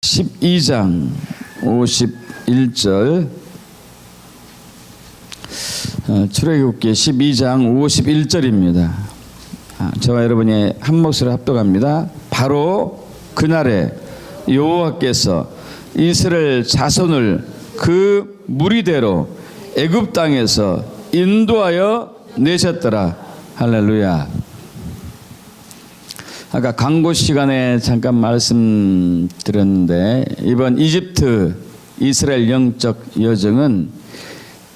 12장 51절, 출애굽기 12장 51절입니다. 저와 여러분이 한 목소리로 합독합니다. 바로 그날에 여호와께서 이스라엘 자손을 그 무리대로 애굽 땅에서 인도하여 내셨더라. 할렐루야. 아까 광고 시간에 잠깐 말씀드렸는데, 이번 이집트 이스라엘 영적 여정은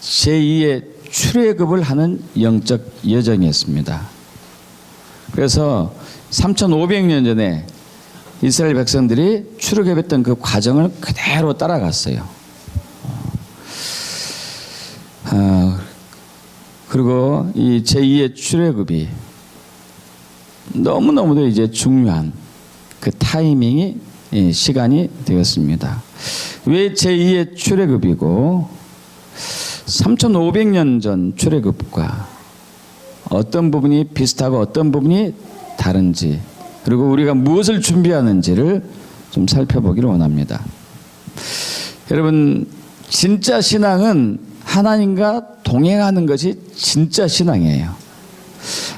제2의 출애굽을 하는 영적 여정이었습니다. 그래서 3500년 전에 이스라엘 백성들이 출애굽했던 그 과정을 그대로 따라갔어요. 그리고 이 제2의 출애굽이 너무너무도 이제 중요한 그 타이밍이, 시간이 되었습니다. 왜 제2의 출애굽이고 3500년 전 출애굽과 어떤 부분이 비슷하고 어떤 부분이 다른지, 그리고 우리가 무엇을 준비하는지를 좀 살펴보기를 원합니다. 여러분, 진짜 신앙은 하나님과 동행하는 것이 진짜 신앙이에요.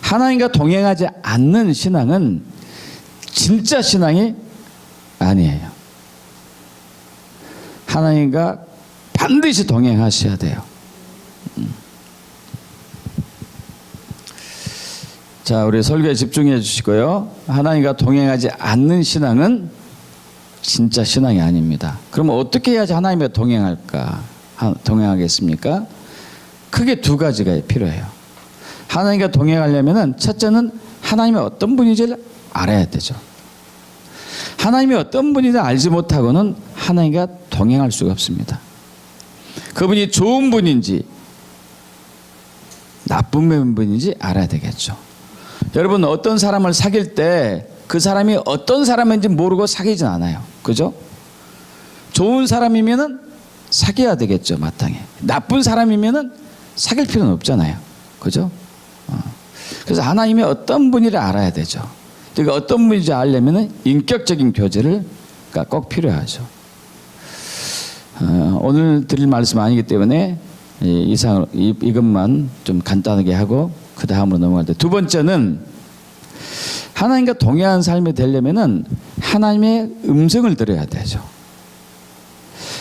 하나님과 동행하지 않는 신앙은 진짜 신앙이 아니에요. 하나님과 반드시 동행하셔야 돼요. 자, 우리 설교에 집중해 주시고요. 하나님과 동행하지 않는 신앙은 진짜 신앙이 아닙니다. 그러면 어떻게 해야지 하나님과 동행하겠습니까? 크게 두 가지가 필요해요. 하나님과 동행하려면 첫째는 하나님이 어떤 분인지를 알아야 되죠. 하나님이 어떤 분인지 알지 못하고는 하나님과 동행할 수가 없습니다. 그분이 좋은 분인지 나쁜 분인지 알아야 되겠죠. 여러분, 어떤 사람을 사귈 때 그 사람이 어떤 사람인지 모르고 사귀진 않아요. 그죠? 좋은 사람이면은 사귀어야 되겠죠, 마땅히. 나쁜 사람이면은 사귈 필요는 없잖아요. 그죠? 그래서 하나님이 어떤 분이를 알아야 되죠. 그러니까 어떤 분인지 알려면은 인격적인 교제가 꼭 필요하죠. 오늘 드릴 말씀 아니기 때문에 이것만 좀 간단하게 하고 그 다음으로 넘어갈 때, 두 번째는 하나님과 동행하는 삶이 되려면은 하나님의 음성을 들어야 되죠.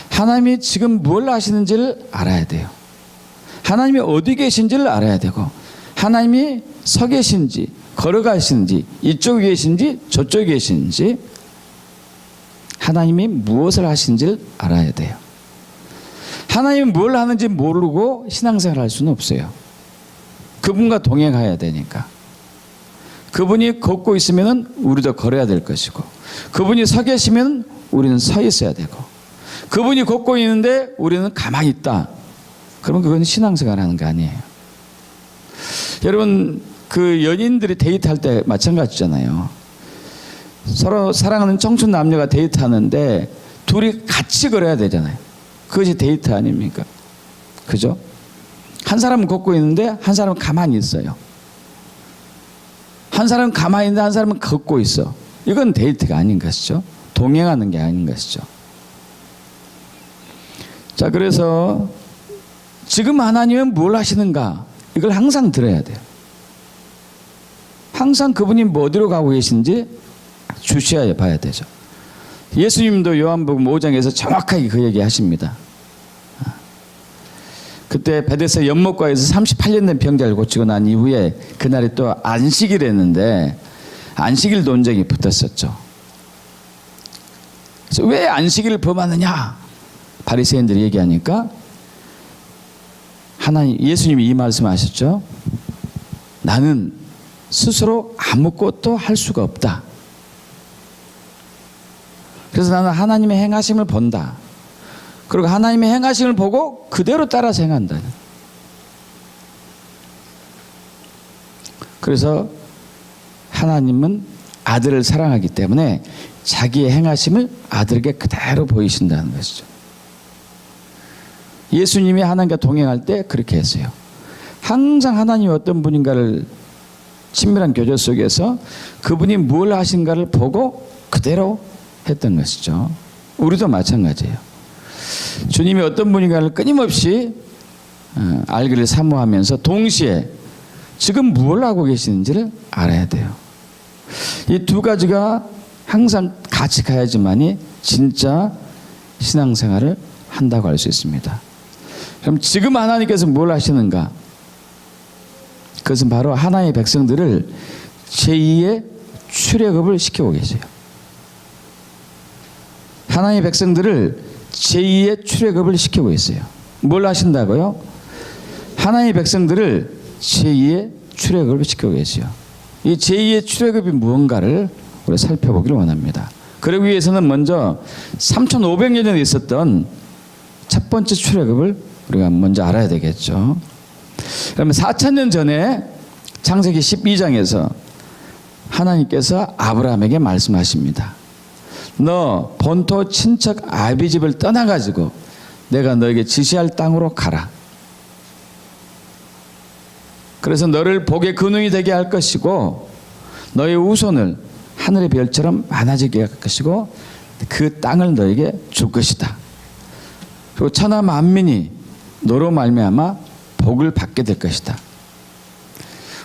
하나님이 지금 뭘 하시는지를 알아야 돼요. 하나님이 어디 계신지를 알아야 되고, 하나님이 서 계신지 걸어가시는지 이쪽에 계신지 저쪽에 계신지, 하나님이 무엇을 하시는지를 알아야 돼요. 하나님이 뭘 하는지 모르고 신앙생활 할 수는 없어요. 그분과 동행해야 되니까. 그분이 걷고 있으면 우리도 걸어야 될 것이고, 그분이 서 계시면 우리는 서 있어야 되고, 그분이 걷고 있는데 우리는 가만히 있다. 그러면 그건 신앙생활 하는 거 아니에요. 여러분, 그 연인들이 데이트할 때 마찬가지잖아요. 서로 사랑하는 청춘 남녀가 데이트하는데 둘이 같이 걸어야 되잖아요. 그것이 데이트 아닙니까? 그죠? 한 사람은 걷고 있는데 한 사람은 가만히 있어요. 한 사람은 가만히 있는데 한 사람은 걷고 있어. 이건 데이트가 아닌 것이죠. 동행하는 게 아닌 것이죠. 자, 그래서 지금 하나님은 뭘 하시는가, 이걸 항상 들어야 돼요. 항상 그분이 어디로 가고 계신지 주시해 봐야 되죠. 예수님도 요한복음 5장에서 정확하게 그 얘기 하십니다. 그때 베데스다 연못가에서 38년 된 병자를 고치고 난 이후에 그날이 또 안식일이었는데 안식일 논쟁이 붙었었죠. 그래서 왜 안식일을 범하느냐, 바리새인들이 얘기하니까 예수님이 이 말씀하셨죠. 나는 스스로 아무것도 할 수가 없다. 그래서 나는 하나님의 행하심을 본다. 그리고 하나님의 행하심을 보고 그대로 따라서 행한다. 그래서 하나님은 아들을 사랑하기 때문에 자기의 행하심을 아들에게 그대로 보이신다는 것이죠. 예수님이 하나님과 동행할 때 그렇게 했어요. 항상 하나님이 어떤 분인가를 친밀한 교제 속에서 그분이 뭘 하신가를 보고 그대로 했던 것이죠. 우리도 마찬가지예요. 주님이 어떤 분인가를 끊임없이 알기를 사모하면서 동시에 지금 무엇을 하고 계시는지를 알아야 돼요. 이 두 가지가 항상 같이 가야지만이 진짜 신앙생활을 한다고 할 수 있습니다. 그럼 지금 하나님께서 뭘 하시는가? 그것은 바로 하나님의 백성들을 제2의 출애굽을 시키고 계세요. 하나님의 백성들을 제2의 출애굽을 시키고 있어요. 뭘 하신다고요? 하나님의 백성들을 제2의 출애굽을 시키고 계세요. 이 제2의 출애굽이 무언가를 우리가 살펴보기를 원합니다. 그러기 위해서는 먼저 3,500년 전에 있었던 첫 번째 출애굽을 우리가 먼저 알아야 되겠죠. 그러면 4,000년 전에 창세기 12장에서 하나님께서 아브라함에게 말씀하십니다. 너 본토 친척 아비 집을 떠나가지고 내가 너에게 지시할 땅으로 가라. 그래서 너를 복의 근원이 되게 할 것이고 너의 후손을 하늘의 별처럼 많아지게 할 것이고 그 땅을 너에게 줄 것이다. 그리고 천하 만민이 너로 말미암아 복을 받게 될 것이다.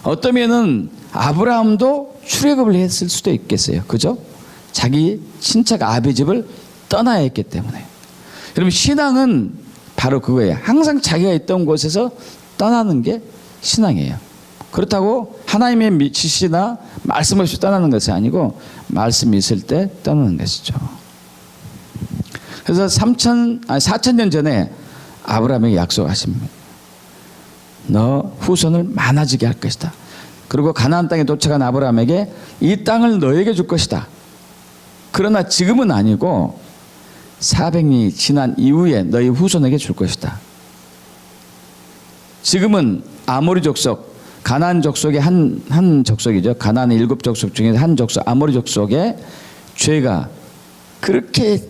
어떠면은 아브라함도 출애굽을 했을 수도 있겠어요. 그죠? 자기 친척 아비 집을 떠나야 했기 때문에. 여러분 신앙은 바로 그거예요. 항상 자기가 있던 곳에서 떠나는 게 신앙이에요. 그렇다고 하나님의 지시나 말씀 없이 떠나는 것이 아니고 말씀이 있을 때 떠나는 것이죠. 그래서 4,000년 전에 아브라함에게 약속하십니다. 너 후손을 많아지게 할 것이다. 그리고 가나안 땅에 도착한 아브라함에게 이 땅을 너에게 줄 것이다. 그러나 지금은 아니고 400년이 지난 이후에 너희 후손에게 줄 것이다. 지금은 아모리 족속, 가나안 족속의 한 족속이죠. 가나안의 7족속 중에 한 족속, 아모리 족속의 죄가 그렇게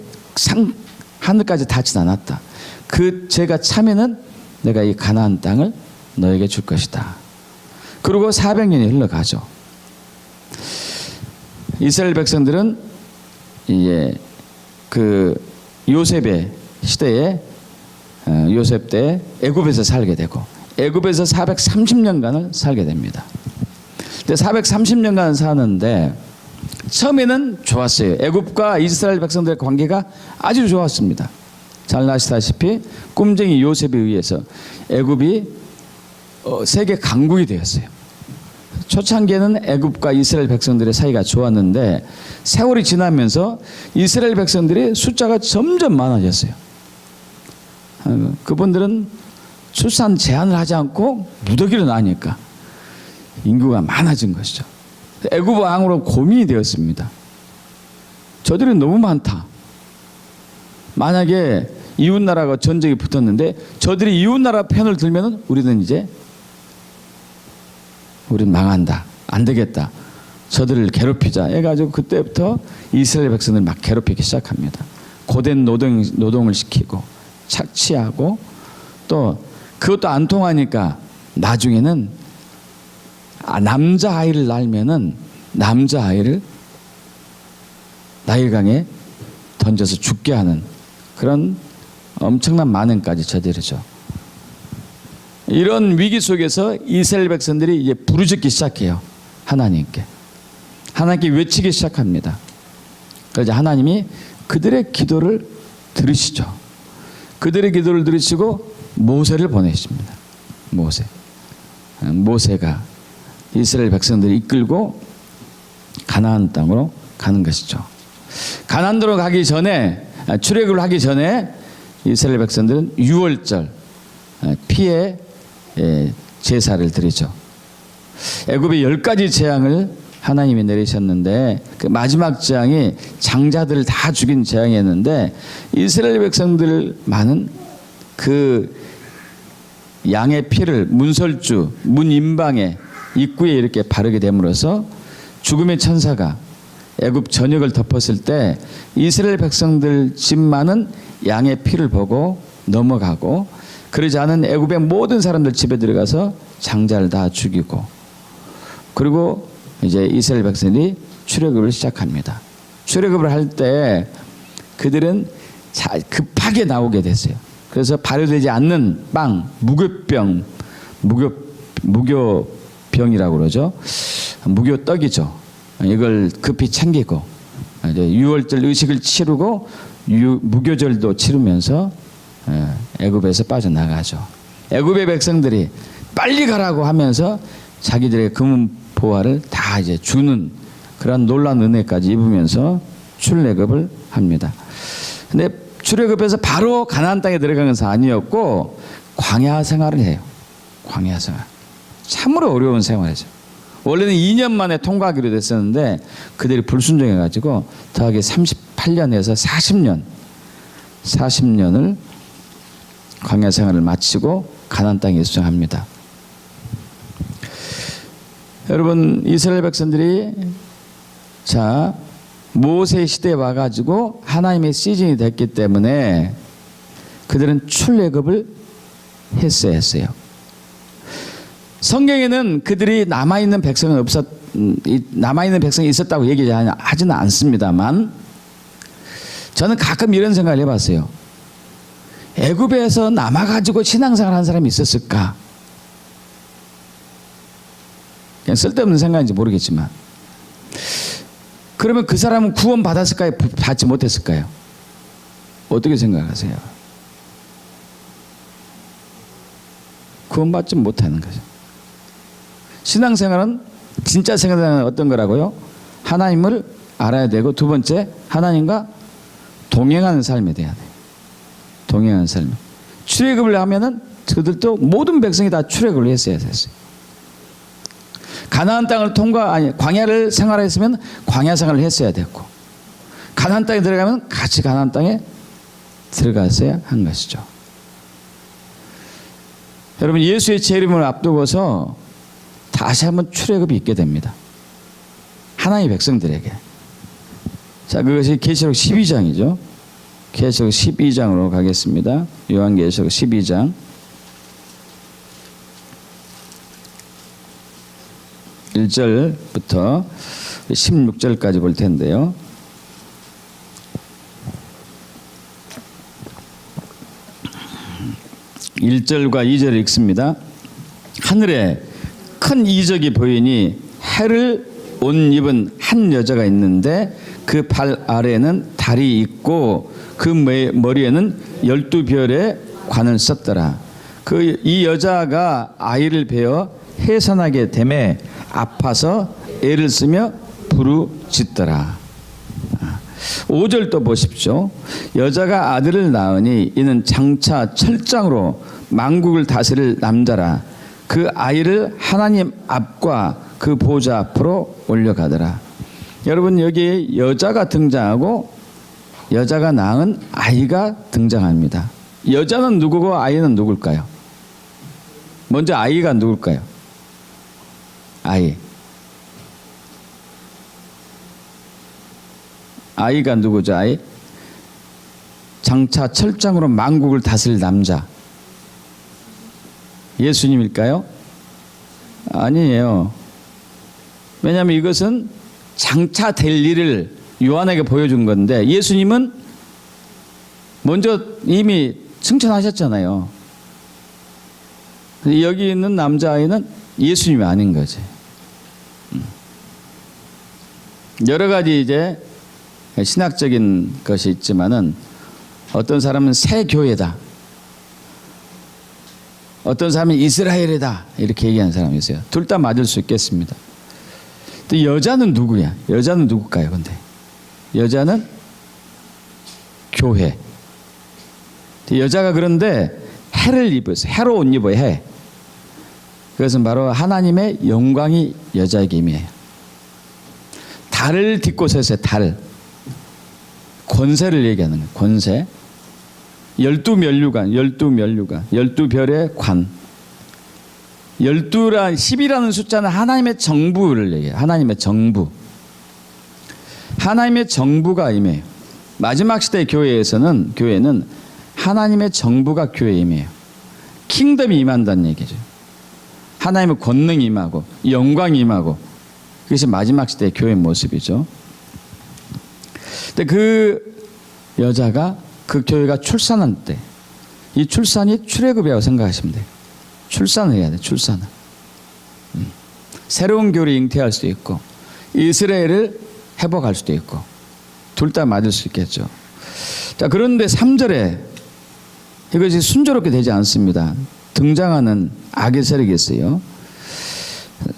하늘까지 닿지 않았다. 그 죄가 차면은 내가 이 가나안 땅을 너에게 줄 것이다. 그리고 400년이 흘러가죠. 이스라엘 백성들은 이제 그 요셉의 시대에 요셉 때 애굽에서 살게 되고 애굽에서 430년간을 살게 됩니다. 근데 430년간 사는데 처음에는 좋았어요. 애굽과 이스라엘 백성들의 관계가 아주 좋았습니다. 잘 아시다시피 꿈쟁이 요셉에 의해서 애굽이 세계 강국이 되었어요. 초창기에는 애굽과 이스라엘 백성들의 사이가 좋았는데 세월이 지나면서 이스라엘 백성들의 숫자가 점점 많아졌어요. 그분들은 출산 제한을 하지 않고 무더기로 나니까 인구가 많아진 것이죠. 애굽 왕으로 고민이 되었습니다. 저들이 너무 많다. 만약에 이웃나라가 전쟁이 붙었는데 저들이 이웃나라 편을 들면은 우리는 망한다. 안 되겠다. 저들을 괴롭히자 해가지고 그때부터 이스라엘 백성을 막 괴롭히기 시작합니다. 고된 노동을 시키고 착취하고 또 그것도 안 통하니까 나중에는 남자아이를 낳으면은 남자아이를 나일강에 던져서 죽게 하는 그런 엄청난 만행까지 저지르죠. 이런 위기 속에서 이스라엘 백성들이 이제 부르짖기 시작해요. 하나님께 외치기 시작합니다. 그래서 하나님이 그들의 기도를 들으시죠. 그들의 기도를 들으시고 모세를 보내십니다. 모세가 이스라엘 백성들을 이끌고 가나안 땅으로 가는 것이죠. 가나안으로 가기 전에 출애굽을 하기 전에 이스라엘 백성들은 유월절 피의 제사를 드리죠. 애굽의 10가지 재앙을 하나님이 내리셨는데 그 마지막 재앙이 장자들을 다 죽인 재앙이었는데 이스라엘 백성들 많은 그 양의 피를 문설주 문 인방에 입구에 이렇게 바르게 됨으로써 죽음의 천사가 애굽 전역을 덮었을 때 이스라엘 백성들 집만은 양의 피를 보고 넘어가고 그러지 않은 애굽의 모든 사람들 집에 들어가서 장자를 다 죽이고 그리고 이제 이스라엘 백성들이 출애굽을 시작합니다. 출애굽을 할 때 그들은 급하게 나오게 됐어요. 그래서 발효되지 않는 빵, 무교병이라고 그러죠. 무교떡이죠. 이걸 급히 챙기고 이제 유월절 의식을 치르고 무교절도 치르면서 애굽에서 빠져나가죠. 애굽의 백성들이 빨리 가라고 하면서 자기들의 금은 보화를 다 이제 주는 그런 놀라운 은혜까지 입으면서 출애굽을 합니다. 근데 출애굽해서 바로 가나안 땅에 들어간 것은 아니었고 광야 생활을 해요. 광야 생활. 참으로 어려운 생활이죠. 원래는 2년 만에 통과하기로 됐었는데 그들이 불순종해가지고 더하기 38년에서 40년을 광야 생활을 마치고 가나안 땅에 입성합니다. 여러분 이스라엘 백성들이 모세 시대에 와가지고 하나님의 시즌이 됐기 때문에 그들은 출애굽을 했어야 했어요. 성경에는 그들이 남아있는 백성이 있었다고 얘기하지는 않습니다만 저는 가끔 이런 생각을 해봤어요. 애굽에서 남아가지고 신앙생활 한 사람이 있었을까? 그냥 쓸데없는 생각인지 모르겠지만 그러면 그 사람은 구원 받았을까요? 받지 못했을까요? 어떻게 생각하세요? 구원 받지 못하는 거죠. 신앙생활은 진짜 생활은 어떤 거라고요? 하나님을 알아야 되고 두 번째 하나님과 동행하는 삶이 돼야 돼요. 동행하는 삶. 출애굽을 하면은 그들도 모든 백성이 다 출애굽을 했어야 됐어요. 가나안 땅을 광야를 생활했으면 광야 생활을 했어야 됐고 가나안 땅에 들어가면 같이 가나안 땅에 들어갔어야 한 것이죠. 여러분 예수의 재림을 앞두고서 다시 한번 출애굽이 있게 됩니다. 하나님의 백성들에게. 자, 그것이 계시록 12장이죠. 계시록 12장으로 가겠습니다. 요한계시록 12장 1절부터 16절까지 볼 텐데요. 1절과 2절을 읽습니다. 하늘에 큰 이적이 보이니 해를 옷 입은 한 여자가 있는데 그 발 아래에는 달이 있고 그 머리에는 12별의 관을 썼더라. 이 여자가 아이를 베어 해산하게 되매 아파서 애를 쓰며 부르짖더라. 5절 또 보십시오. 여자가 아들을 낳으니 이는 장차 철장으로 만국을 다스릴 남자라. 그 아이를 하나님 앞과 그 보좌 앞으로 올려가더라. 여러분 여기 여자가 등장하고 여자가 낳은 아이가 등장합니다. 여자는 누구고 아이는 누굴까요? 먼저 아이가 누굴까요? 아이가 누구죠? 아이? 장차 철장으로 만국을 다스릴 남자. 예수님일까요? 아니에요. 왜냐하면 이것은 장차 될 일을 요한에게 보여준 건데 예수님은 먼저 이미 승천하셨잖아요. 여기 있는 남자아이는 예수님이 아닌 거지. 여러 가지 이제 신학적인 것이 있지만은 어떤 사람은 새 교회다. 어떤 사람은 이스라엘이다. 이렇게 얘기하는 사람이 있어요. 둘 다 맞을 수 있겠습니다. 또 여자는 누구야? 여자는 누굴까요? 근데 여자는 교회. 여자가 그런데 해를 입었어요. 해로 옷 입어요. 해. 그것은 바로 하나님의 영광이 여자에게 임해요. 달을 딛고 섰어요. 달. 권세를 얘기하는 거예요. 권세. 12면류관, 12별의 관. 10이라는 숫자는 하나님의 정부를 얘기해요. 하나님의 정부. 하나님의 정부가 임해요. 마지막 시대 교회는 하나님의 정부가 교회에 임해요. 킹덤이 임한다는 얘기죠. 하나님의 권능이 임하고 영광이 임하고 그것이 마지막 시대의 교회의 모습이죠. 근데 그 여자가 그 교회가 출산할 때 이 출산이 출애굽이라고 생각하시면 돼요. 출산을 해야 돼. 출산을. 새로운 교회를 잉태할 수도 있고 이스라엘을 회복할 수도 있고 둘 다 맞을 수 있겠죠. 자, 그런데 3절에 이것이 순조롭게 되지 않습니다. 등장하는 악의 세력이 있어요.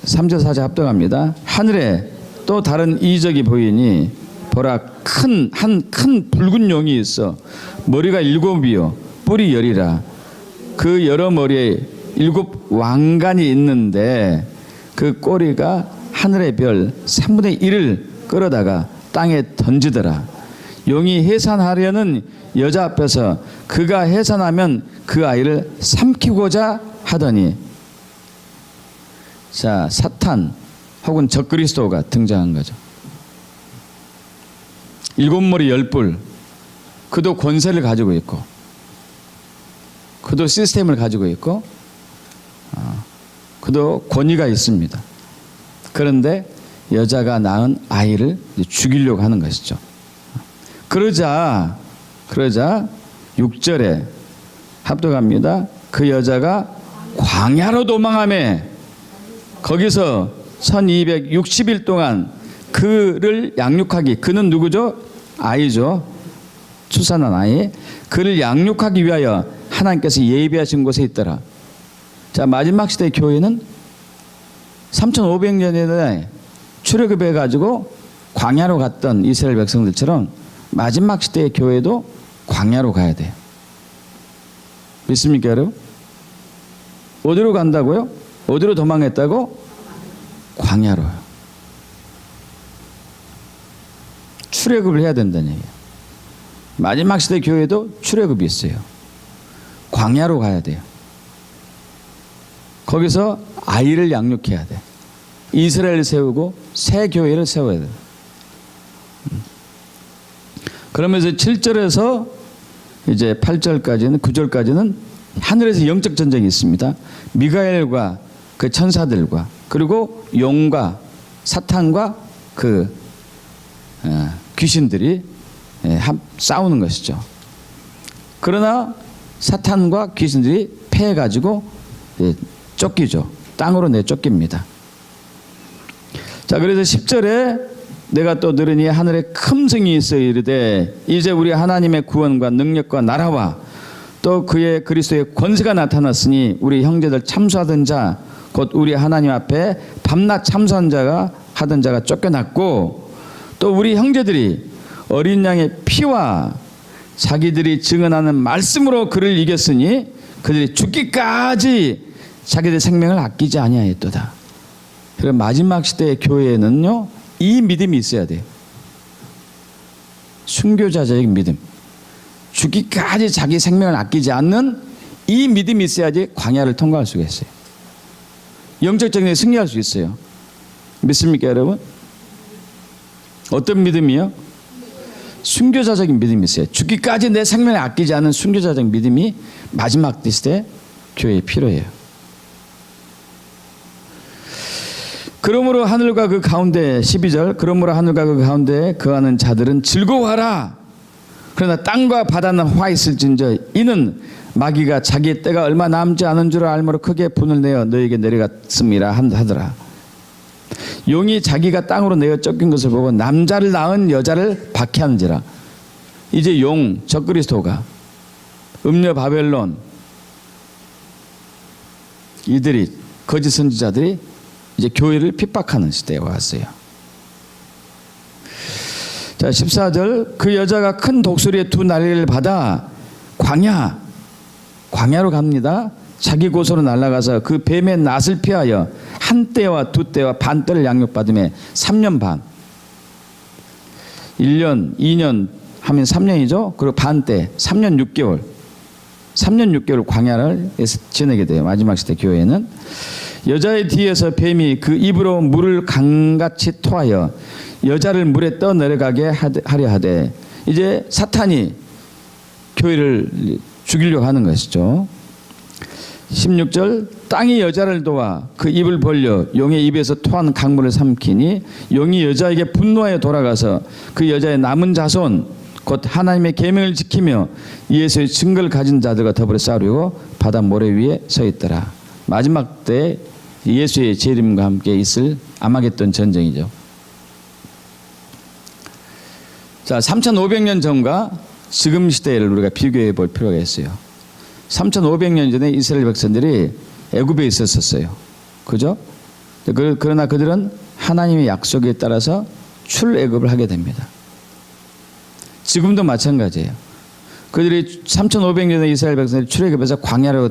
3절 4절 합독합니다. 하늘에 또 다른 이적이 보이니 보라 큰 붉은 용이 있어 머리가 7이요 뿔이 10이라. 그 여러 머리에 7 왕관이 있는데 그 꼬리가 하늘의 별 3분의 1을 끌어다가 땅에 던지더라. 용이 해산하려는 여자 앞에서 그가 해산하면 그 아이를 삼키고자 하더니, 자, 사탄 혹은 적그리스도가 등장한 거죠. 7머리 10뿔. 그도 권세를 가지고 있고 그도 시스템을 가지고 있고 그도 권위가 있습니다. 그런데 여자가 낳은 아이를 죽이려고 하는 것이죠. 그러자 6절에 합독합니다. 그 여자가 광야로 도망하며 거기서 1260일 동안 그를 양육하기, 그는 누구죠? 아이죠. 출산한 아이. 그를 양육하기 위하여 하나님께서 예비하신 곳에 있더라. 자, 마지막 시대 교회는 3500년에 출애굽해 가지고 광야로 갔던 이스라엘 백성들처럼 마지막 시대의 교회도 광야로 가야 돼요. 믿습니까, 여러분? 어디로 간다고요? 어디로 도망했다고? 광야로요. 출애굽을 해야 된다는 얘기예요. 마지막 시대 교회도 출애굽이 있어요. 광야로 가야 돼요. 거기서 아이를 양육해야 돼. 이스라엘을 세우고 새 교회를 세워야 돼. 그러면서 7절에서 이제 8절까지는 9절까지는 하늘에서 영적 전쟁이 있습니다. 미가엘과 그 천사들과 그리고 용과 사탄과 그 귀신들이 싸우는 것이죠. 그러나 사탄과 귀신들이 패해가지고 쫓기죠. 땅으로 내쫓깁니다. 자, 그래서 10절에 내가 또 들으니 하늘에 큰 성이 있어 이르되 이제 우리 하나님의 구원과 능력과 나라와 또 그의 그리스도의 권세가 나타났으니 우리 형제들 참수하던 자 곧 우리 하나님 앞에 밤낮 참수한 자가 하던 자가 쫓겨났고 또 우리 형제들이 어린 양의 피와 자기들이 증언하는 말씀으로 그를 이겼으니 그들이 죽기까지 자기들 생명을 아끼지 아니하였도다. 그래서 마지막 시대의 교회에는요 이 믿음이 있어야 돼요. 순교자적인 믿음. 죽기까지 자기 생명을 아끼지 않는 이 믿음이 있어야지 광야를 통과할 수가 있어요. 영적적인 승리할 수 있어요. 믿습니까, 여러분? 어떤 믿음이요? 순교자적인 믿음이 있어요. 죽기까지 내 생명을 아끼지 않는 순교자적인 믿음이 마지막 시대 교회에 필요해요. 그러므로 하늘과 그 가운데 12절 그러므로 하늘과 그 가운데 거하는 자들은 즐거워하라. 그러나 땅과 바다는 화 있을진저 이는 마귀가 자기의 때가 얼마 남지 않은 줄 알므로 크게 분을 내어 너에게 내려갔음이라 하더라. 용이 자기가 땅으로 내어 쫓긴 것을 보고 남자를 낳은 여자를 박해하는지라. 이제 용 적그리스도가 음녀 바벨론 이들이 거짓 선지자들이 이제 교회를 핍박하는 시대에 왔어요. 자, 14절 그 여자가 큰 독수리의 두 날개를 받아 광야로 갑니다. 자기 곳으로 날아가서 그 뱀의 낫을 피하여 한 떼와 두 떼와 반 떼를 양육받으며 3년 반 1년 2년 하면 3년이죠. 그리고 반 떼 3년 6개월 광야를 지내게 돼요. 마지막 시대 교회는 여자의 뒤에서 뱀이 그 입으로 물을 강같이 토하여 여자를 물에 떠내려가게 하려 하되 이제 사탄이 교회를 죽이려고 하는 것이죠. 16절 땅이 여자를 도와 그 입을 벌려 용의 입에서 토한 강물을 삼키니 용이 여자에게 분노하여 돌아가서 그 여자의 남은 자손 곧 하나님의 계명을 지키며 예수의 증거를 가진 자들과 더불어 싸우려고 바다 모래 위에 서 있더라. 마지막 때 예수의 재림과 함께 있을 아마겟돈 전쟁이죠. 자, 3,500년 전과 지금 시대를 우리가 비교해 볼 필요가 있어요. 3,500년 전에 이스라엘 백성들이 애굽에 있었어요. 그죠? 그러나 그들은 하나님의 약속에 따라서 출애굽을 하게 됩니다. 지금도 마찬가지예요. 그들이 3,500년 전에 이스라엘 백성들이 출애굽해서 광야로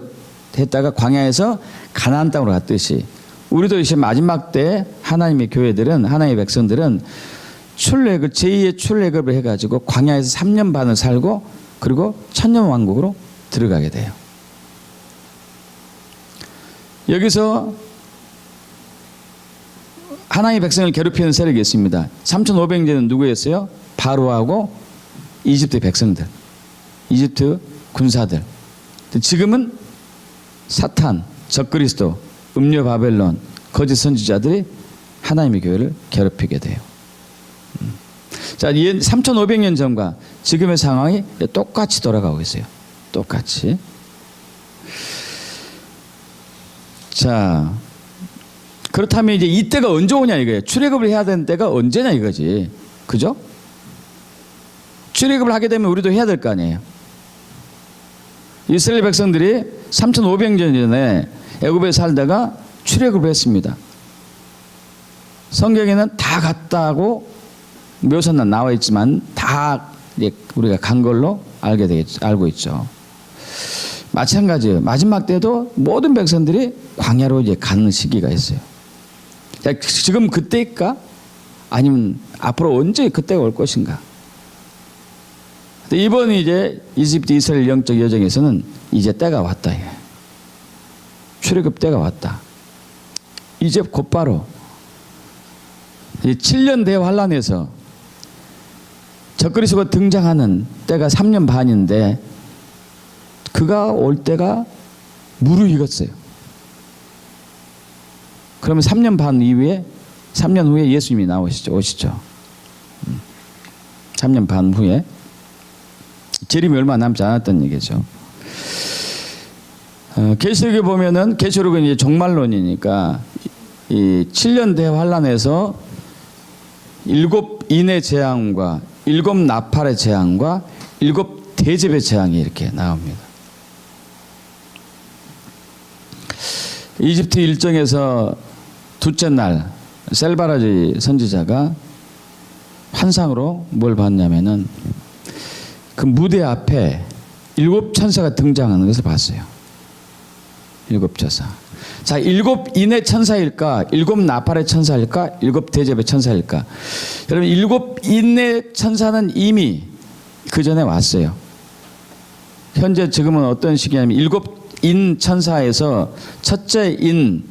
했다가 광야에서 가나안 땅으로 갔듯이 우리도 이제 마지막 때 하나님의 교회들은, 하나님의 백성들은 출애굽, 제2의 출애굽을 해가지고 광야에서 3년 반을 살고 그리고 천년왕국으로 들어가게 돼요. 여기서 하나님의 백성을 괴롭히는 세력이 있습니다. 3,500년은 누구였어요? 바로하고 이집트 백성들, 이집트 군사들. 지금은 사탄, 적그리스도, 음녀 바벨론, 거짓 선지자들이 하나님의 교회를 괴롭히게 돼요. 자, 3,500년 전과 지금의 상황이 똑같이 돌아가고 있어요. 똑같이. 자, 그렇다면 이제 이때가 언제 오냐 이거예요. 출애굽을 해야 되는 때가 언제냐 이거지. 그죠? 출애굽을 하게 되면 우리도 해야 될 거 아니에요. 이스라엘 백성들이 3,500년 전에 애굽에 살다가 출애굽을 했습니다. 성경에는 다 갔다고 묘사는 나와 있지만 다 우리가 간 걸로 알고 있죠. 마찬가지예요. 마지막 때도 모든 백성들이 광야로 이제 가는 시기가 있어요. 자, 지금 그때일까? 아니면 앞으로 언제 그때가 올 것인가? 이번 이제 이집트 이스라엘 영적 여정에서는 이제 때가 왔다. 출애굽 때가 왔다. 이제 곧바로 7년 대환란에서 적그리스도가 등장하는 때가 3년 반인데 그가 올 때가 무르익었어요. 그러면 3년 반 이후에 3년 후에 예수님이 오시죠. 3년 반 후에 재림이 얼마 남지 않았던 얘기죠. 계시록에 보면은 계시록은 이제 종말론이니까 이 7년 대환란에서 7 인의 재앙과 7 나팔의 재앙과 7 대접의 재앙이 이렇게 나옵니다. 이집트 일정에서 둘째 날 셀바라지 선지자가 환상으로 뭘 봤냐면은 그 무대 앞에 7 천사가 등장하는 것을 봤어요. 7 천사. 자, 7 인의 천사일까? 7 나팔의 천사일까? 7 대접의 천사일까? 여러분, 7 인의 천사는 이미 그 전에 왔어요. 현재 지금은 어떤 시기냐면 7 인 천사에서 첫째 인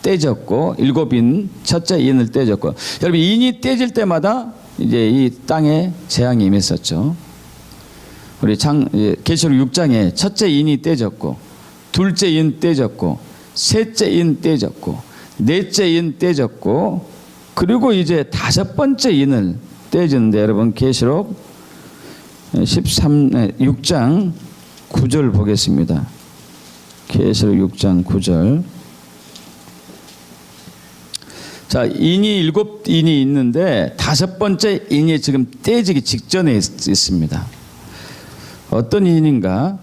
떼졌고 7 인 첫째 인을 떼졌고, 여러분 인이 떼질 때마다 이제 이 땅에 재앙이 임했었죠. 우리 계시록 6장에 첫째 인이 떼졌고, 둘째 인 떼졌고, 셋째 인 떼졌고, 넷째 인 떼졌고, 그리고 이제 5번째 인을 떼졌는데, 여러분 계시록 6장 9절 보겠습니다. 계시록 6장 9절. 자, 인이 7인이 있는데 5번째 인이 지금 떼지기 직전에 있습니다. 어떤 인인가?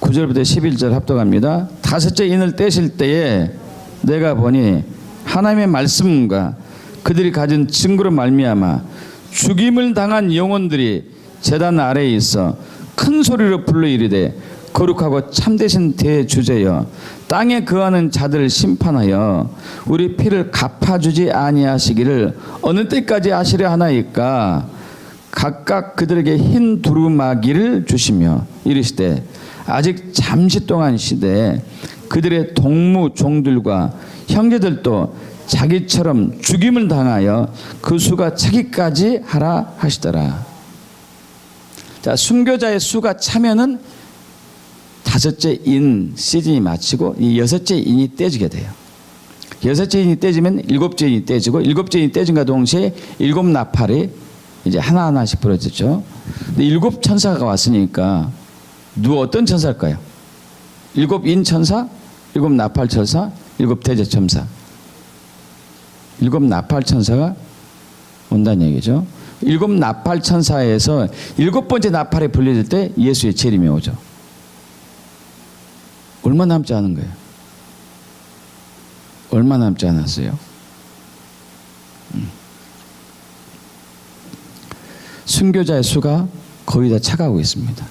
9절부터 11절 합독합니다. 5째 인을 떼실 때에 내가 보니 하나님의 말씀과 그들이 가진 증거로 말미암아 죽임을 당한 영혼들이 제단 아래에 있어 큰 소리로 불러 이르되 거룩하고 참되신 대주제여, 땅에 거하는 자들을 심판하여 우리 피를 갚아주지 아니하시기를 어느 때까지 하시려 하나이까? 각각 그들에게 흰 두루마기를 주시며 이르시되 아직 잠시 동안 시대에 그들의 동무 종들과 형제들도 자기처럼 죽임을 당하여 그 수가 차기까지 하라 하시더라. 자, 순교자의 수가 차면은 5째 인 시즌이 마치고 이 6째 인이 떼지게 돼요. 6째 인이 떼지면 7째 인이 떼지고, 7째 인이 떼진과 동시에 7 나팔이 이제 하나하나씩 부러졌죠. 근데 7 천사가 왔으니까 어떤 천사일까요? 7 인천사, 7 나팔천사, 7 대제천사. 7 나팔천사가 온다는 얘기죠. 7 나팔천사에서 7번째 나팔에 불려질 때 예수의 재림이 오죠. 얼마 남지 않은 거예요. 얼마 남지 않았어요. 순교자의 수가 거의 다 차가고 있습니다.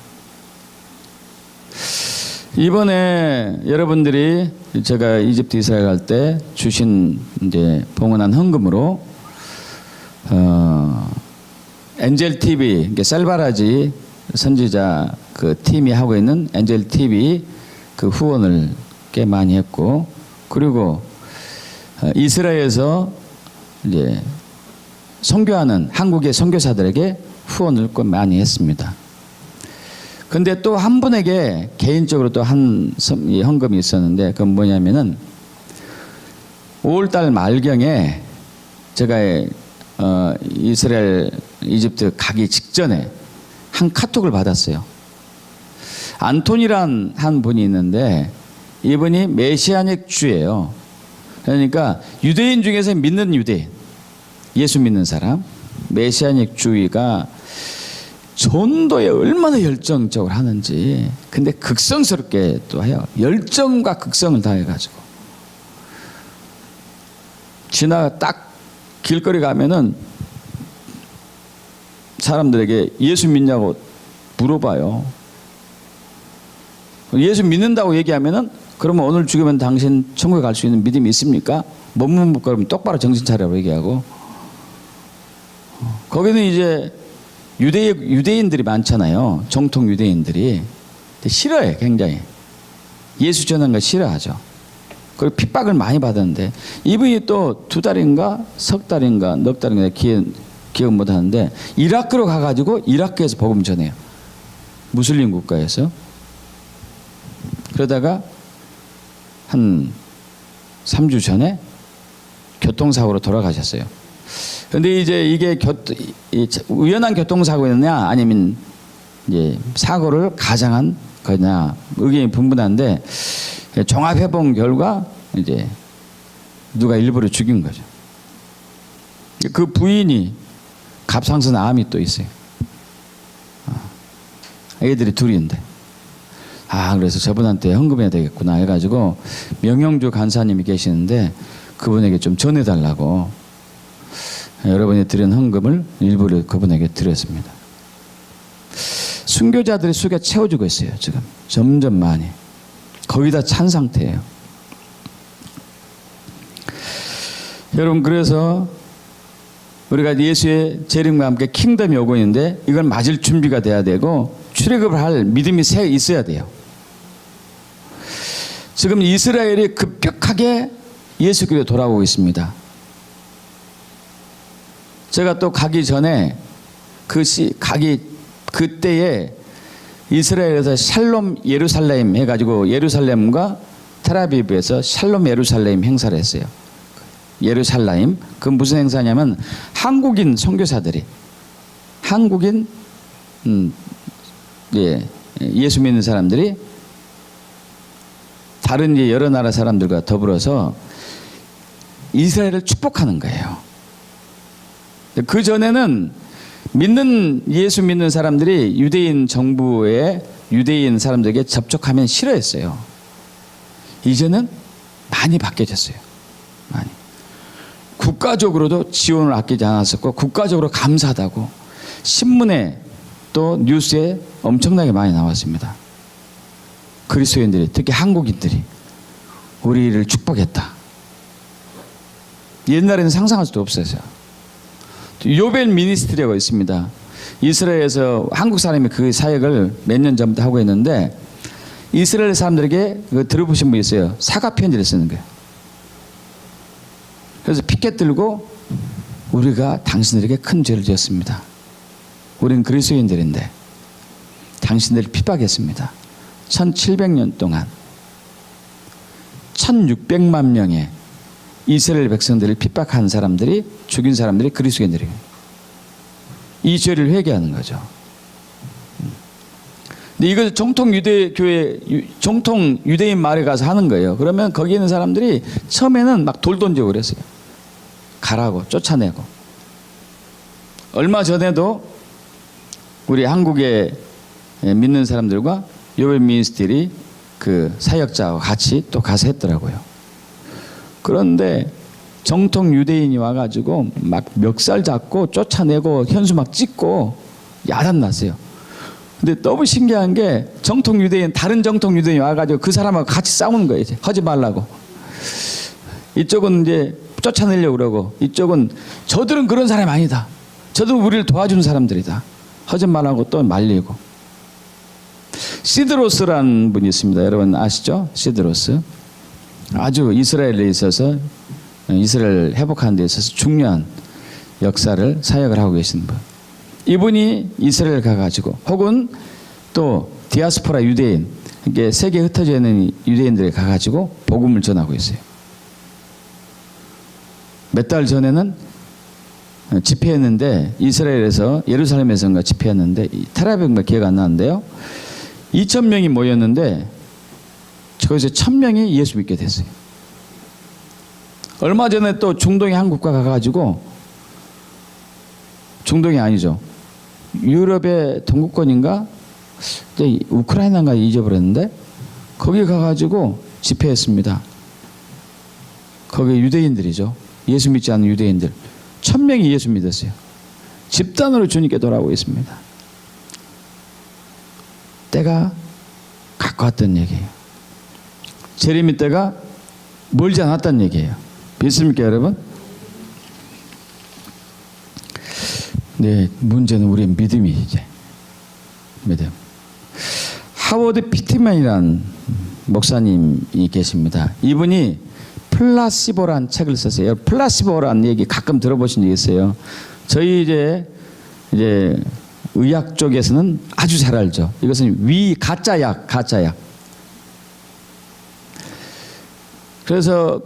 이번에 여러분들이 제가 이집트 이스라엘 갈 때 주신 이제 봉헌한 헌금으로 엔젤 TV, 셀바라지 선지자 그 팀이 하고 있는 엔젤 TV 그 후원을 꽤 많이 했고, 그리고 이스라엘에서 이제 선교하는 한국의 선교사들에게 후원을 꽤 많이 했습니다. 근데 또 한 분에게 개인적으로 또 한 헌금이 있었는데, 그건 뭐냐면은 5월달 말경에 제가 이스라엘, 이집트 가기 직전에 한 카톡을 받았어요. 안톤이란 한 분이 있는데 이분이 메시아닉 주예요. 그러니까 유대인 중에서 믿는 유대인, 예수 믿는 사람, 메시아닉 주의가 전도에 얼마나 열정적으로 하는지. 근데 극성스럽게 또 해요. 열정과 극성을 다해가지고 딱 길거리 가면은 사람들에게 예수 믿냐고 물어봐요. 예수 믿는다고 얘기하면은 그러면 오늘 죽으면 당신 천국에 갈 수 있는 믿음이 있습니까? 멈칫멈칫거리면 똑바로 정신 차리라고 얘기하고, 거기는 이제 유대인들이 많잖아요. 정통 유대인들이. 싫어해, 굉장히. 예수 전하는 거 싫어하죠. 그리고 핍박을 많이 받았는데, 이분이 또 2달인가 석 달인가 넉 달인가 기억 못 하는데 이라크로 가가지고 이라크에서 복음 전해요. 무슬림 국가에서. 그러다가 한 3주 전에 교통사고로 돌아가셨어요. 근데 이제 이게 우연한 교통사고였냐 아니면 이제 사고를 가장한 거냐 의견이 분분한데, 종합해본 결과 이제 누가 일부러 죽인 거죠. 그 부인이 갑상선 암이 또 있어요. 애들이 2인데. 그래서 저분한테 헌금해야 되겠구나 해가지고 명영주 간사님이 계시는데 그분에게 좀 전해달라고 여러분이 드린 헌금을 일부러 그분에게 드렸습니다. 순교자들의 수가 채워지고 있어요. 지금 점점 많이. 거의 다 찬 상태예요. 여러분, 그래서 우리가 예수의 재림과 함께 킹덤이 오고 있는데 이걸 맞을 준비가 돼야 되고 출애굽을 할 믿음이 있어야 돼요. 지금 이스라엘이 급격하게 예수 그리스도로 돌아오고 있습니다. 제가 또 가기 전에 그때에 이스라엘에서 샬롬 예루살렘 해가지고 예루살렘과 텔아비브에서 샬롬 예루살렘 행사를 했어요. 예루살렘. 그 무슨 행사냐면 한국인 선교사들이 예수 믿는 사람들이 다른 여러 나라 사람들과 더불어서 이스라엘을 축복하는 거예요. 그 전에는 예수 믿는 사람들이 유대인 정부의 유대인 사람들에게 접촉하면 싫어했어요. 이제는 많이 바뀌어졌어요. 많이. 국가적으로도 지원을 아끼지 않았었고 국가적으로 감사하다고 신문에 또 뉴스에 엄청나게 많이 나왔습니다. 그리스도인들이, 특히 한국인들이 우리를 축복했다. 옛날에는 상상할 수도 없었어요. 요벨 미니스트리가 있습니다. 이스라엘에서 한국 사람이 그 사역을 몇 년 전부터 하고 있는데 이스라엘 사람들에게 들어보신 분 있어요. 사과 편지를 쓰는 거예요. 그래서 피켓 들고 우리가 당신들에게 큰 죄를 지었습니다. 우리는 그리스도인들인데 당신들을 핍박했습니다. 1700년 동안 1600만 명의 이스라엘 백성들을 핍박한 사람들이, 죽인 사람들이 그리스도인들이에요. 이 죄를 회개하는 거죠. 근데 이걸 정통 유대인 마을에 가서 하는 거예요. 그러면 거기 있는 사람들이 처음에는 막 돌 던지고 그랬어요. 가라고 쫓아내고. 얼마 전에도 우리 한국에 믿는 사람들과 요엘 미니스트리 그 사역자와 같이 또 가서 했더라고요. 그런데 정통 유대인이 와가지고 막 멱살 잡고 쫓아내고 현수 막 찍고 야단났어요. 근데 너무 신기한 게 정통 유대인, 다른 정통 유대인이 와가지고 그 사람하고 같이 싸우는 거예요. 이제 하지 말라고. 이쪽은 이제 쫓아내려고 그러고, 이쪽은 저들은 그런 사람이 아니다. 저들은 우리를 도와주는 사람들이다. 하지 말라고 또 말리고. 시드로스라는 분이 있습니다. 여러분 아시죠? 시드로스. 아주 이스라엘에 있어서, 이스라엘 회복하는 데 있어서 중요한 역사를, 사역을 하고 계신 분. 이분이 이스라엘 가가지고, 혹은 또 디아스포라 유대인, 이게 세계에 흩어져 있는 유대인들에 가가지고 복음을 전하고 있어요. 몇 달 전에는 집회했는데, 이스라엘에서 예루살렘에서인가 집회했는데, 테라비인가 기억 안 나는데요, 2,000명이 모였는데 거기서 1,000명이 예수 믿게 됐어요. 얼마 전에 또 중동의 한 국가 가가지고, 중동이 아니죠, 유럽의 동구권인가 우크라이나인가 잊어버렸는데, 거기 가가지고 집회했습니다. 거기 유대인들이죠. 예수 믿지 않는 유대인들 1,000명이 예수 믿었어요. 집단으로 주님께 돌아오고 있습니다. 때가 가까웠던 얘기예요. 재림의 때가 멀지 않았다는 얘기예요. 믿습니까 여러분? 네, 문제는 우리의 믿음이 이제 믿음. 하워드 피트만이라는 목사님이 계십니다. 이분이 플라시보라는 책을 썼어요. 플라시보라는 얘기 가끔 들어보신 적 있어요. 저희 이제 의학 쪽에서는 아주 잘 알죠. 이것은 가짜약. 그래서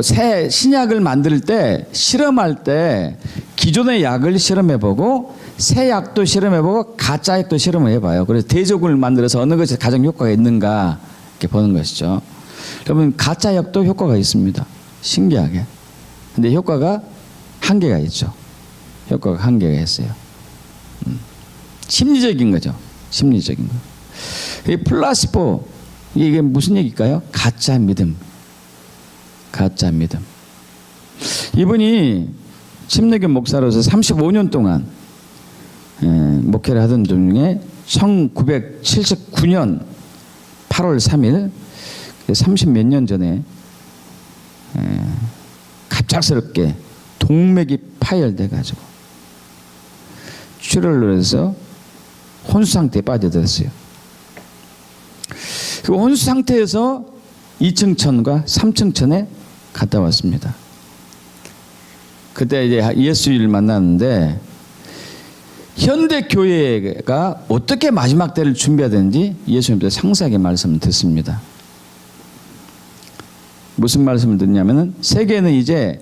새 신약을 만들 때, 실험할 때 기존의 약을 실험해보고 새 약도 실험해보고 가짜 약도 실험해봐요. 그래서 대조군을 만들어서 어느 것이 가장 효과가 있는가 이렇게 보는 것이죠. 여러분 가짜 약도 효과가 있습니다. 신기하게. 근데 효과가 한계가 있죠. 효과가 한계가 있어요. 심리적인 거죠. 심리적인 거. 이 플라시보, 이게 무슨 얘기일까요? 가짜 믿음. 가짜 믿음. 이분이 침례교 목사로서 35년 동안 목회를 하던 중에 1979년 8월 3일 30몇 년 전에 갑작스럽게 동맥이 파열돼 가지고 출혈을 해서 혼수 상태에 빠져들었어요. 그 혼수 상태에서 2층 천과 3층 천에 갔다 왔습니다. 그때 이제 예수를 만났는데, 현대 교회가 어떻게 마지막 때를 준비해야 되는지 예수님께서 상세하게 말씀을 듣습니다. 무슨 말씀을 듣냐면은, 세계는 이제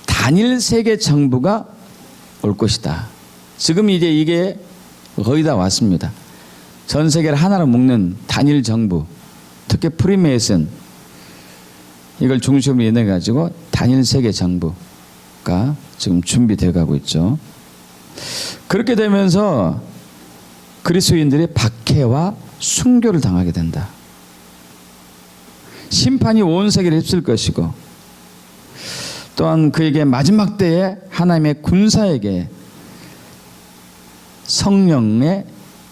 단일 세계 정부가 올 것이다. 지금 이제 이게 거의 다 왔습니다. 전 세계를 하나로 묶는 단일 정부, 특히 프리메이슨, 이걸 중심으로 인해 가지고 단일 세계 정부가 지금 준비되어 가고 있죠. 그렇게 되면서 그리스도인들이 박해와 순교를 당하게 된다. 심판이 온 세계를 휩쓸 것이고, 또한 그에게 마지막 때에 하나님의 군사에게 성령의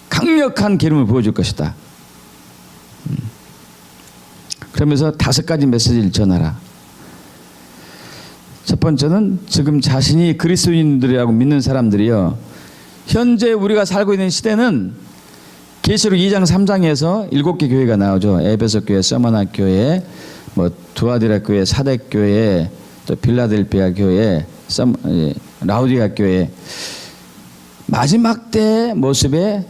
강력한 기름을 부어줄 것이다. 그러면서 5가지 메시지를 전하라. 첫 번째는 지금 자신이 그리스도인들이라고 믿는 사람들이요, 현재 우리가 살고 있는 시대는 계시록 2장 3장에서 7개 교회가 나오죠. 에베소 교회, 서머나 교회, 두아디라 교회, 사뎃 교회, 또 빌라델피아 교회, 라우디가 교회. 마지막 때의 모습의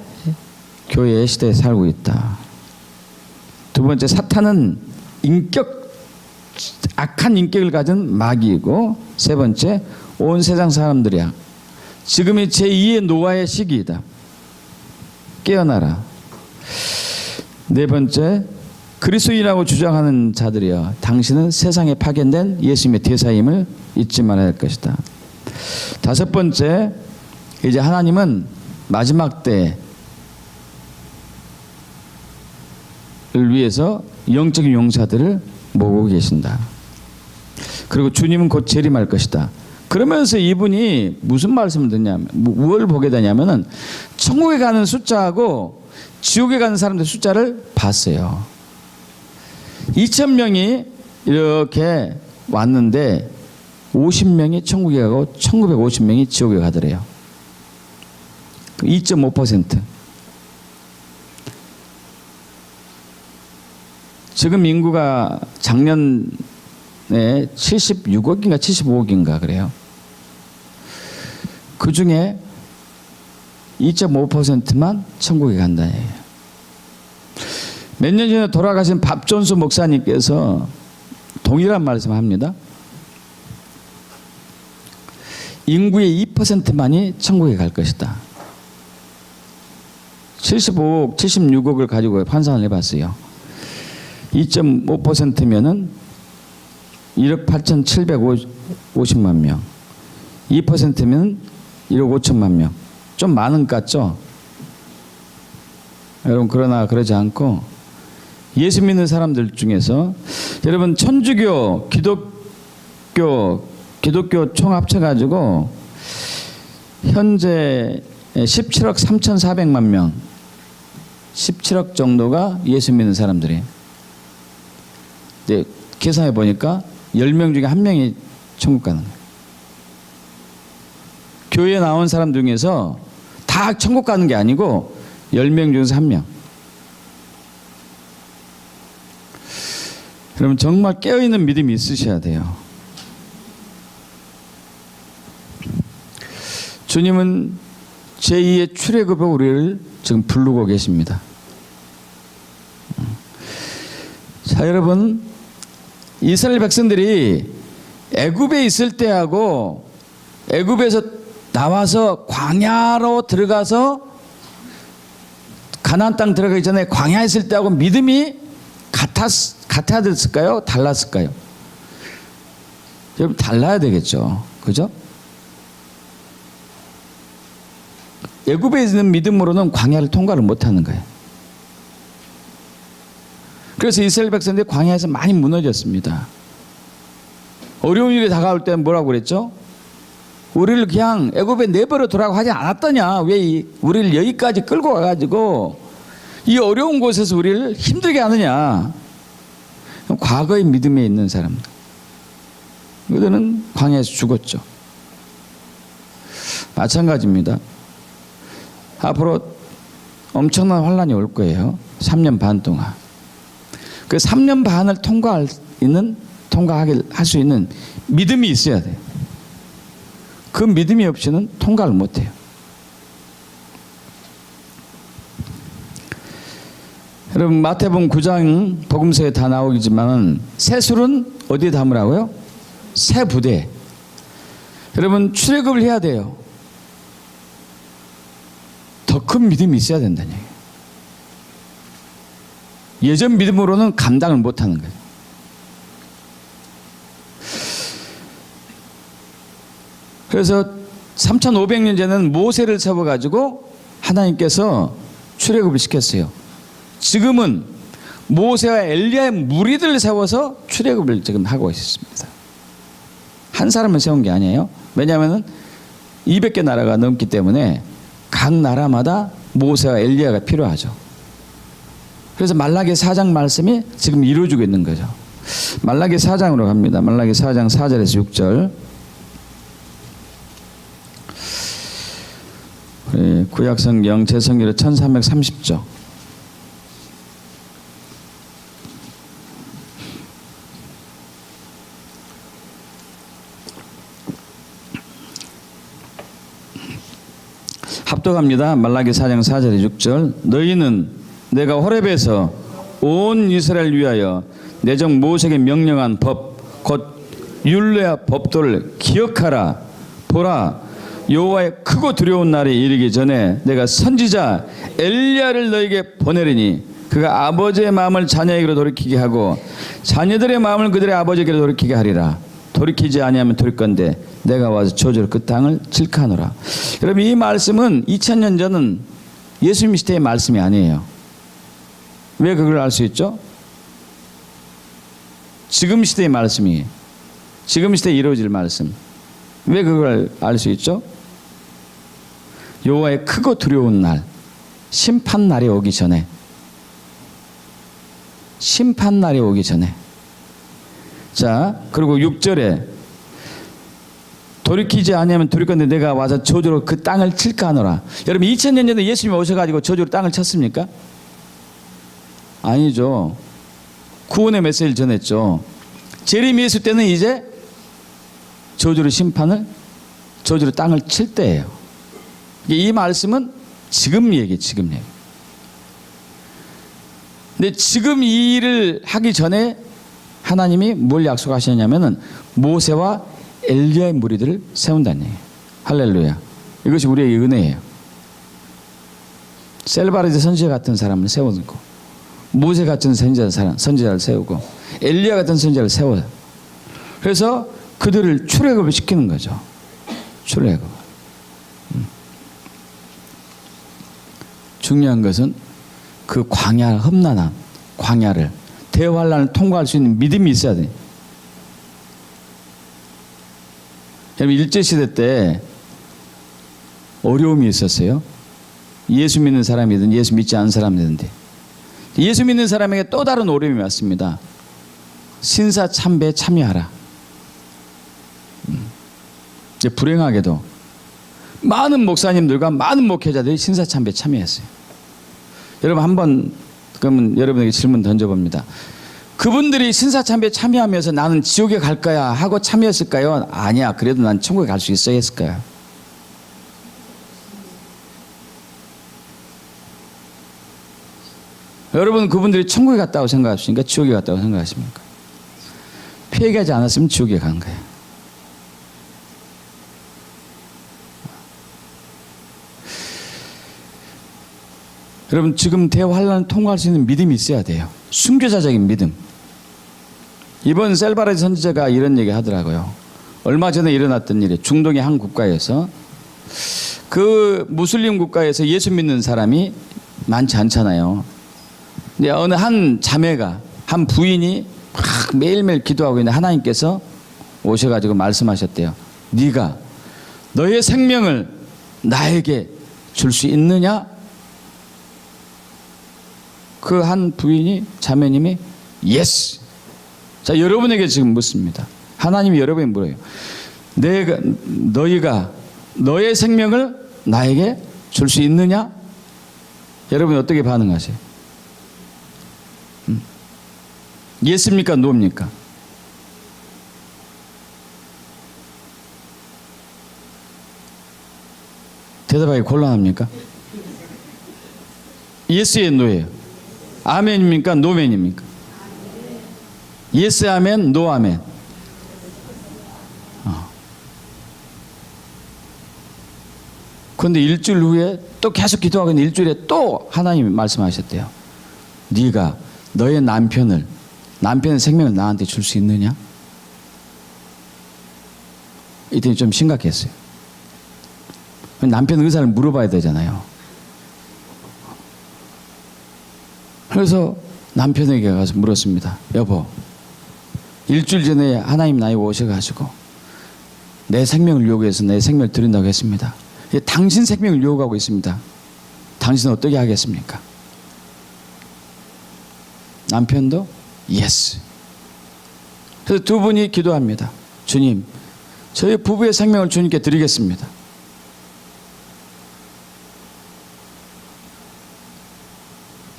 교회의 시대에 살고 있다. 두 번째, 사탄은 악한 인격을 가진 마귀이고, 세 번째, 온 세상 사람들이야. 지금이 제2의 노아의 시기이다. 깨어나라. 네 번째, 그리스도인이라고 주장하는 자들이여, 당신은 세상에 파견된 예수님의 대사임을 잊지 말아야 할 것이다. 다섯 번째, 이제 하나님은 마지막 때를 위해서 영적인 용사들을 모으고 계신다. 그리고 주님은 곧 재림할 것이다. 그러면서 이분이 무슨 말씀을 듣냐면, 뭘 보게 되냐면은 천국에 가는 숫자하고 지옥에 가는 사람들 숫자를 봤어요. 2,000명이 이렇게 왔는데 50명이 천국에 가고 1950명이 지옥에 가더래요. 2.5%. 지금 인구가 작년에 76억인가 75억인가 그래요. 그 중에 2.5%만 천국에 간다는 얘기예요. 몇 년 전에 돌아가신 밥존수 목사님께서 동일한 말씀을 합니다. 인구의 2%만이 천국에 갈 것이다. 75억, 76억을 가지고 환산을 해봤어요. 2.5%면은 1억 8,750만 명. 2%면 1억 5천만 명. 좀 많은 것 같죠? 여러분, 그러나 그러지 않고 예수 믿는 사람들 중에서 여러분 천주교, 기독교 총 합쳐가지고 현재 17억 3,400만 명, 17억 정도가 예수 믿는 사람들이에요. 근데 계산해 보니까 10명 중에 1명이 천국 가는 거예요. 교회에 나온 사람 중에서 다 천국 가는 게 아니고 10명 중에서 1명. 여러분 정말 깨어있는 믿음이 있으셔야 돼요. 주님은 제2의 출애굽으로 우리를 지금 부르고 계십니다. 자, 여러분, 이스라엘 백성들이 애굽에 있을 때하고 애굽에서 나와서 광야로 들어가서 가나안 땅 들어가기 전에 광야에 있을 때하고 믿음이 같았을까요? 달랐을까요? 여러분 달라야 되겠죠. 그죠? 애굽에 있는 믿음으로는 광야를 통과를 못하는 거예요. 그래서 이스라엘 백성들이 광야에서 많이 무너졌습니다. 어려운 일이 다가올 때는 뭐라고 그랬죠? 우리를 그냥 애굽에 내버려 두라고 하지 않았더냐? 왜 우리를 여기까지 끌고 와가지고 이 어려운 곳에서 우리를 힘들게 하느냐? 과거의 믿음에 있는 사람들, 그들은 광야에서 죽었죠. 마찬가지입니다. 앞으로 엄청난 환란이 올 거예요. 3년 반 동안. 그 3년 반을 통과할 수 있는 믿음이 있어야 돼요. 그 믿음이 없이는 통과를 못해요. 여러분 마태복음 9장 복음서에 다 나오겠지만 새술은 어디에 담으라고요? 새 부대. 여러분 출애굽을 해야 돼요. 더 큰 믿음이 있어야 된다는 얘기예요. 예전 믿음으로는 감당을 못하는 거예요. 그래서 3,500년 전에는 모세를 세워가지고 하나님께서 출애굽을 시켰어요. 지금은 모세와 엘리야의 무리들을 세워서 출애굽을 지금 하고 있습니다. 한 사람을 세운 게 아니에요. 왜냐하면 200개 나라가 넘기 때문에 각 나라마다 모세와 엘리야가 필요하죠. 그래서 말라기 4장 말씀이 지금 이루어지고 있는 거죠. 말라기 4장으로 갑니다. 말라기 4장 4절에서 6절. 구약성경 제성기로 1330조. 합독합니다. 말라기 4장 4절에 6절. 너희는 내가 호렙에서 온 이스라엘 위하여 내 종 모세에게 명령한 법 곧 율례와 법도를 기억하라. 보라, 여호와의 크고 두려운 날이 이르기 전에 내가 선지자 엘리야를 너에게 보내리니 그가 아버지의 마음을 자녀에게로 돌이키게 하고 자녀들의 마음을 그들의 아버지에게로 돌이키게 하리라. 돌이키지 아니하면 돌일 건데 내가 와서 저주로 그 땅을 칠카노라. 여러분, 이 말씀은 2000년 전은 예수님 시대의 말씀이 아니에요. 왜 그걸 알 수 있죠? 지금 시대의 말씀이에요. 지금 시대에 이루어질 말씀. 왜 그걸 알 수 있죠? 여호와의 크고 두려운 날, 심판 날이 오기 전에, 심판 날이 오기 전에. 자, 그리고 6절에 돌이키지 아니하면 돌일 건데 내가 와서 저주로 그 땅을 칠까 하노라. 여러분, 2000년 전에 예수님이 오셔가지고 저주로 땅을 쳤습니까? 아니죠. 구원의 메시지를 전했죠. 재림 예수 때는 이제 저주로 심판을, 저주로 땅을 칠 때예요. 이 말씀은 지금 얘기, 지금 얘기. 근데 지금 이 일을 하기 전에 하나님이 뭘 약속하셨냐면은 모세와 엘리야의 무리들을 세운다는 얘기예요. 할렐루야. 이것이 우리의 은혜예요. 셀바르드 선지자 같은 사람을 세우고, 모세 같은 선지자를 세우고, 엘리야 같은 선지자를 세워요. 그래서 그들을 출애굽을 시키는 거죠. 출애굽. 중요한 것은 그 광야, 험난한 광야를, 대환란을 통과할 수 있는 믿음이 있어야 돼. 여러분, 일제시대 때 어려움이 있었어요. 예수 믿는 사람이든 예수 믿지 않는 사람이든지. 예수 믿는 사람에게 또 다른 어려움이 왔습니다. 신사 참배에 참여하라. 이제 불행하게도 많은 목사님들과 많은 목회자들이 신사 참배에 참여했어요. 여러분, 한번 그러면 여러분에게 질문 던져봅니다. 그분들이 신사 참배에 참여하면서 나는 지옥에 갈 거야 하고 참여했을까요? 아니야. 그래도 난 천국에 갈 수 있어야 했을까요? 여러분, 그분들이 천국에 갔다고 생각하십니까? 지옥에 갔다고 생각하십니까? 회개하지 않았으면 지옥에 간 거예요. 여러분, 지금 대환란을 통과할 수 있는 믿음이 있어야 돼요. 순교자적인 믿음. 이번 셀바르드 선지자가 이런 얘기 하더라고요. 얼마 전에 일어났던 일이, 중동의 한 국가에서, 그 무슬림 국가에서 예수 믿는 사람이 많지 않잖아요. 근데 어느 한 자매가, 한 부인이 막 매일매일 기도하고 있는 하나님께서 오셔가지고 말씀하셨대요. 네가 너의 생명을 나에게 줄 수 있느냐? 그 한 부인이, 자매님이 예스. 자, 여러분에게 지금 묻습니다. 하나님이 여러분에게 물어요. 너희가 너의 생명을 나에게 줄 수 있느냐? 여러분 어떻게 반응하세요? 예스입니까? 노입니까? 대답하기 곤란합니까? 예스의 노예요. 아멘입니까? 노멘입니까? 예스 아멘, 노 아멘. 그런데 일주일 후에 또 계속 기도하고 있는 일주일에 또 하나님이 말씀하셨대요. 네가 너의 남편의 생명을 나한테 줄 수 있느냐? 이때 좀 심각했어요. 남편 의사를 물어봐야 되잖아요. 그래서 남편에게 가서 물었습니다. 여보, 일주일 전에 하나님 나에게 오셔가지고 내 생명을 요구해서 내 생명을 드린다고 했습니다. 당신 생명을 요구하고 있습니다. 당신은 어떻게 하겠습니까? 남편도 예스. 그래서 두 분이 기도합니다. 주님, 저희 부부의 생명을 주님께 드리겠습니다.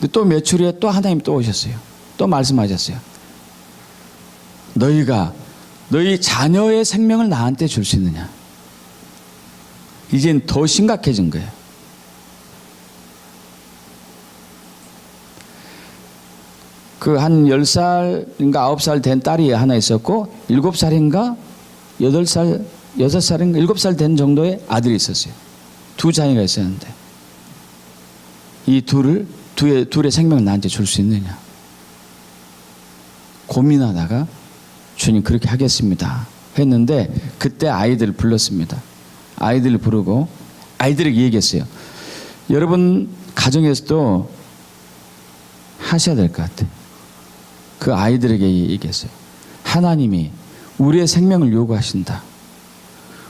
근데 또 며칠 후에 또 하나님 또 오셨어요. 또 말씀하셨어요. 너희가 너희 자녀의 생명을 나한테 줄 수 있느냐? 이젠 더 심각해진 거예요. 그 한 10살인가 9살 된 딸이 하나 있었고 7살인가 8살 6살인가 7살 된 정도의 아들이 있었어요. 두 자녀가 있었는데 이 둘의 생명을 나한테 줄 수 있느냐 고민하다가 주님 그렇게 하겠습니다 했는데 그때 아이들을 불렀습니다. 아이들을 부르고 아이들에게 얘기했어요. 여러분 가정에서도 하셔야 될 것 같아요. 그 아이들에게 얘기했어요. 하나님이 우리의 생명을 요구하신다.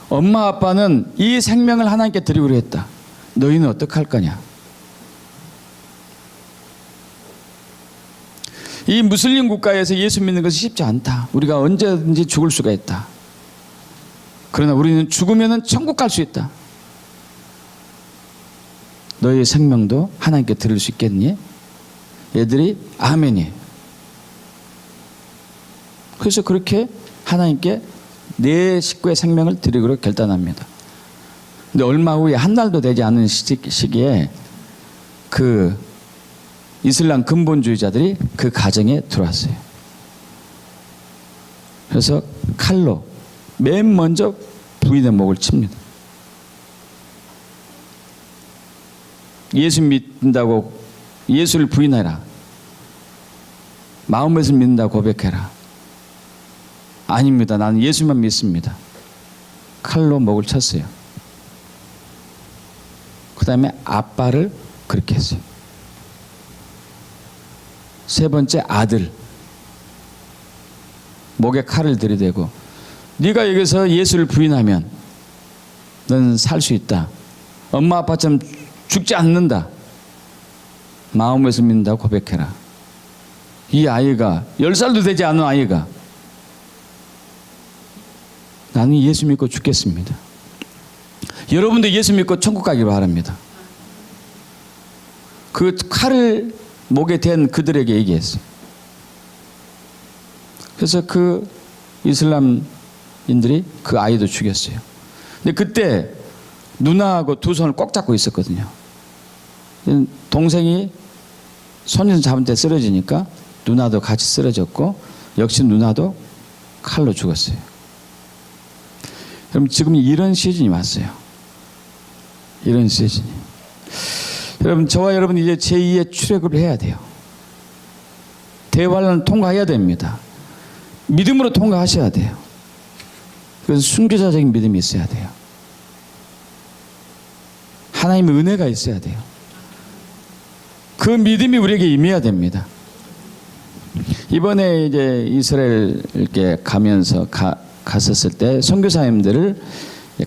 엄마 아빠는 이 생명을 하나님께 드리기로 했다. 너희는 어떻게 할 거냐? 이 무슬림 국가에서 예수 믿는 것이 쉽지 않다. 우리가 언제든지 죽을 수가 있다. 그러나 우리는 죽으면 천국 갈 수 있다. 너희의 생명도 하나님께 드릴 수 있겠니? 얘들이 아멘이에요. 그래서 그렇게 하나님께 내 식구의 생명을 드리기로 결단합니다. 근데 얼마 후에 한 달도 되지 않은 시기에 그 이슬람 근본주의자들이 그 가정에 들어왔어요. 그래서 칼로 맨 먼저 부인의 목을 칩니다. 예수 믿는다고 예수를 부인해라. 마음에서 믿는다고 고백해라. 아닙니다. 나는 예수만 믿습니다. 칼로 목을 쳤어요. 그 다음에 아빠를 그렇게 했어요. 세 번째 아들 목에 칼을 들이대고 네가 여기서 예수를 부인하면 너는 살 수 있다. 엄마 아빠처럼 죽지 않는다. 마음에서 믿는다고 고백해라. 이 아이가 10살도 되지 않은 아이가 나는 예수 믿고 죽겠습니다. 여러분도 예수 믿고 천국 가기를 바랍니다. 그 칼을 목에 댄 그들에게 얘기했어요. 그래서 그 이슬람인들이 그 아이도 죽였어요. 근데 그때 누나하고 두 손을 꼭 잡고 있었거든요. 동생이 손을 잡은 데 쓰러지니까 누나도 같이 쓰러졌고 역시 누나도 칼로 죽었어요. 그럼 지금 이런 시즌이 왔어요. 이런 시즌이. 여러분 저와 여러분 이제 제2의 출애굽을 해야 돼요. 대환란을 통과해야 됩니다. 믿음으로 통과하셔야 돼요. 그래서 순교자적인 믿음이 있어야 돼요. 하나님의 은혜가 있어야 돼요. 그 믿음이 우리에게 임해야 됩니다. 이번에 이제 이스라엘에 가면서 갔었을 때 선교사님들을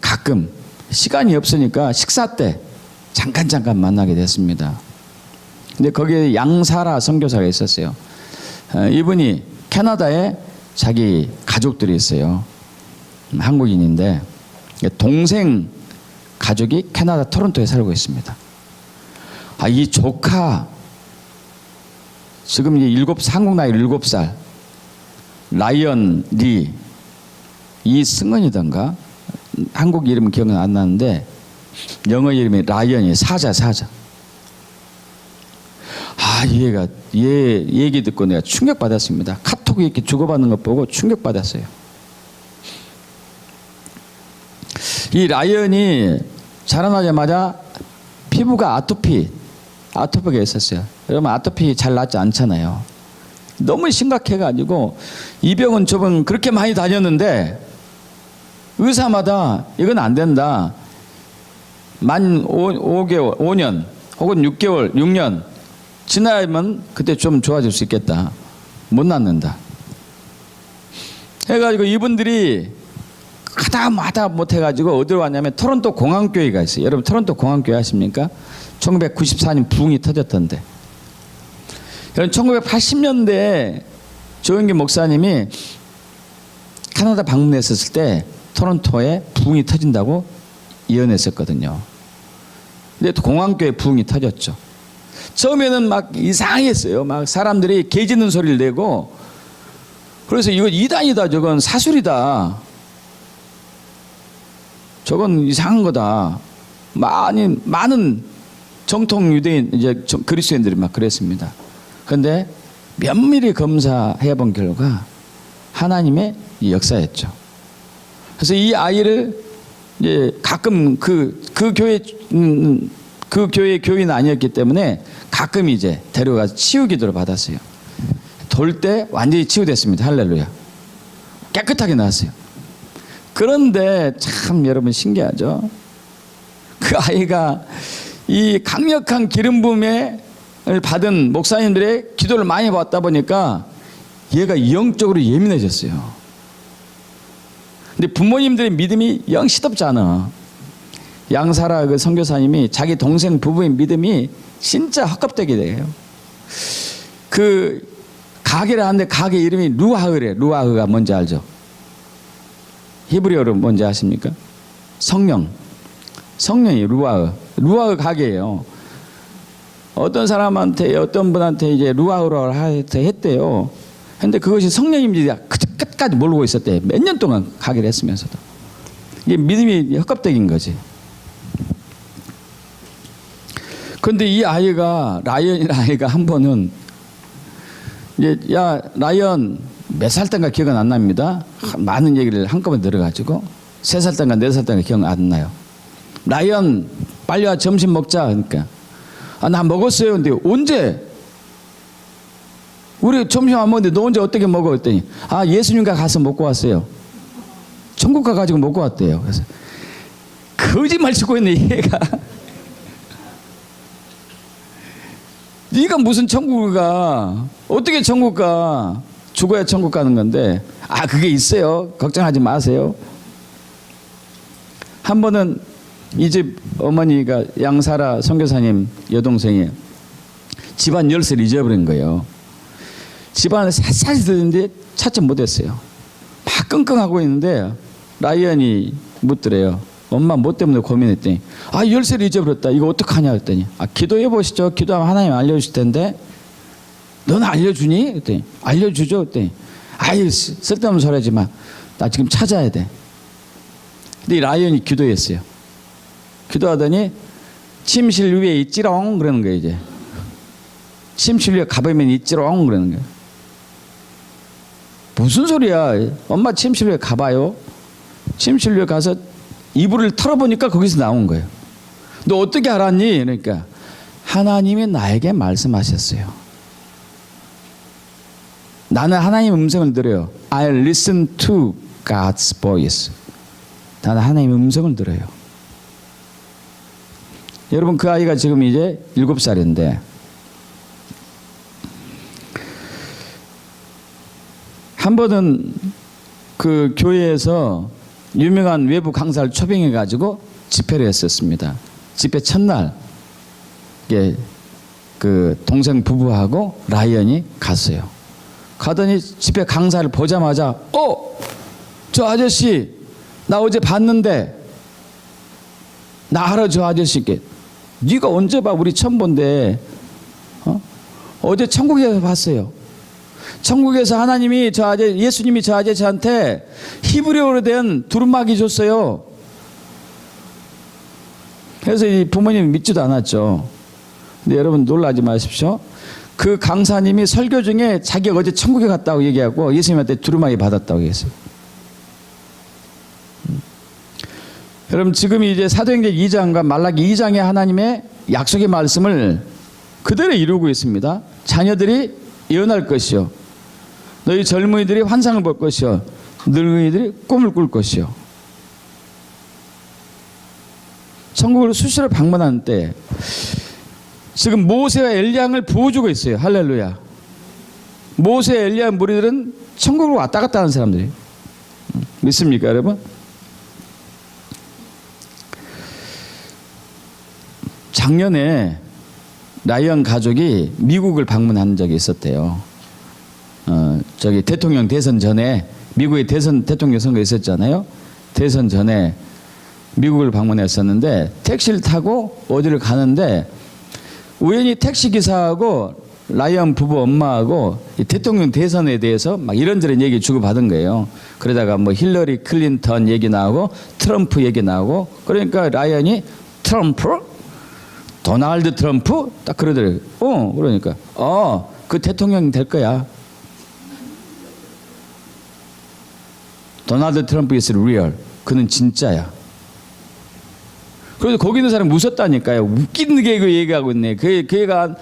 가끔 시간이 없으니까 식사 때 잠깐 만나게 됐습니다. 근데 거기에 양사라 선교사가 있었어요. 이분이 캐나다에 자기 가족들이 있어요. 한국인인데 동생 가족이 캐나다 토론토에 살고 있습니다. 이 조카 지금 이제 한국 나이 7살 라이언 리 이승은이던가 한국 이름은 기억은 안 나는데 영어 이름이 라이언이에요. 사자. 얘가 얘 얘기 듣고 내가 충격받았습니다. 카톡 이렇게 주고받는 것 보고 충격받았어요. 이 라이언이 자라나자마자 피부가 아토피가 있었어요. 여러분 아토피 잘 낫지 않잖아요. 너무 심각해가지고 이 병은 저 병은 그렇게 많이 다녔는데 의사마다 이건 안 된다. 만 5개월, 5년 혹은 6개월, 6년 지나면 그때 좀 좋아질 수 있겠다. 못 낫는다. 해가지고 이분들이 하다 못해가지고 어디로 왔냐면 토론토 공항교회가 있어요. 여러분 토론토 공항교회 아십니까? 1994년 부흥이 터졌던데. 여러분 1980년대에 조영기 목사님이 캐나다 방문했었을 때 토론토에 부흥이 터진다고 예언했었거든요. 근데 또 공항교회 부흥이 터졌죠. 처음에는 막 이상했어요. 막 사람들이 개 짖는 소리를 내고 그래서 이거 이단이다. 저건 사술이다. 저건 이상한 거다. 많은 정통 유대인 이제 그리스도인들이 막 그랬습니다. 그런데 면밀히 검사해 본 결과 하나님의 역사였죠. 그래서 이 아이를 이제 가끔 그 교회 교인 아니었기 때문에 가끔 이제 데려가서 치유 기도를 받았어요. 돌 때 완전히 치유됐습니다. 할렐루야. 깨끗하게 나왔어요. 그런데 참 여러분 신기하죠. 그 아이가 이 강력한 기름 부음을 받은 목사님들의 기도를 많이 받다 보니까 얘가 영적으로 예민해졌어요. 근데 부모님들의 믿음이 영 시덥지 않아. 양사라 그 선교사님이 자기 동생 부부의 믿음이 진짜 헛겁되게 돼요. 그 가게를 하는데 가게 이름이 루아흐래. 루아흐가 뭔지 알죠? 히브리어로 뭔지 아십니까? 성령이 루아흐. 루아흐 가게예요. 어떤 사람한테 어떤 분한테 이제 루아흐로 했대요. 근데 그것이 성령님들이 끝까지 모르고 있었대. 몇 년 동안 가게를 했으면서도. 이게 믿음이 헛겁적인 거지. 그런데 이 아이가, 라이언이라는 아이가 한 번은 이제 야 라이언 몇 살 때인가 기억은 안 납니다. 많은 얘기를 한꺼번에 들어가지고 3살 때인가 4살 때인가 기억 안 나요. 라이언 빨리 와 점심 먹자. 그러니까 나 먹었어요. 근데 언제? 우리 점심 안 먹었는데 너 언제 어떻게 먹어? 그랬더니 예수님과 가서 먹고 왔어요. 천국 가가지고 먹고 왔대요. 그래서 거짓말 치고 있네 얘가. 네가 무슨 천국을 가? 어떻게 천국 가? 죽어야 천국 가는 건데 그게 있어요. 걱정하지 마세요. 한 번은 이 집 어머니가 양사라 선교사님 여동생이 집안 열쇠를 잊어버린 거예요. 집안을 샅샅이 들었는데 찾지 못했어요. 막 끙끙하고 있는데 라이언이 묻더래요. 엄마 뭐 때문에 고민했더니 열쇠를 잊어버렸다. 이거 어떡하냐 했더니 기도해 보시죠. 기도하면 하나님 알려주실 텐데 너는 알려주니? 그랬더니 알려주죠. 그랬더니 쓸데없는 소리 하지 마. 나 지금 찾아야 돼. 근데 이 라이언이 기도했어요. 기도하더니 침실 위에 있지롱 그러는 거예요. 이제 침실 위에 가보면 있지롱 그러는 거예요. 무슨 소리야? 엄마 침실 위에 가봐요. 침실 위에 가서 이불을 털어보니까 거기서 나온 거예요. 너 어떻게 알았니? 그러니까 하나님이 나에게 말씀하셨어요. 나는 하나님의 음성을 들어요. I listen to God's voice. 나는 하나님의 음성을 들어요. 여러분 그 아이가 지금 이제 7살인데 한 번은 그 교회에서 유명한 외부 강사를 초빙해 가지고 집회를 했었습니다. 집회 첫날 그 동생 부부하고 라이언이 갔어요. 가더니 집회 강사를 보자마자 저 아저씨 나 어제 봤는데 나 알아 저 아저씨께 네가 언제 봐 우리 처음 본데 어제 천국에서 봤어요. 천국에서 하나님이 예수님이 저 아저씨한테 히브리어로 된 두루마기 줬어요. 그래서 이 부모님이 믿지도 않았죠. 근데 여러분 놀라지 마십시오. 그 강사님이 설교 중에 자기가 어제 천국에 갔다고 얘기하고 예수님한테 두루마기 받았다고 얘기했어요. 여러분 지금 이제 사도행전 2장과 말라기 2장의 하나님의 약속의 말씀을 그대로 이루고 있습니다. 자녀들이 예언할 것이요 너희 젊은이들이 환상을 볼 것이요 늙은이들이 꿈을 꿀 것이요. 천국을 수시로 방문하는 때 지금 모세와 엘리야를 부어주고 있어요. 할렐루야. 모세 엘리야 무리들은 천국으로 왔다 갔다 하는 사람들이에요. 믿습니까 여러분? 작년에 라이언 가족이 미국을 방문한 적이 있었대요. 대통령 대선 전에 미국의 대통령 선거 있었잖아요. 대선 전에 미국을 방문했었는데 택시를 타고 어디를 가는데 우연히 택시 기사하고 라이언 부부 엄마하고 대통령 대선에 대해서 막 이런저런 얘기 주고받은 거예요. 그러다가 뭐 힐러리 클린턴 얘기 나오고 트럼프 얘기 나오고 그러니까 라이언이 트럼프? 도널드 트럼프? 딱 그러더래요. 그러니까 그 대통령 될 거야. 도널드 트럼프 is real. 그는 진짜야. 그래서 거기 있는 사람이 웃었다니까요. 웃기게 그 얘기하고 있네. 그 애가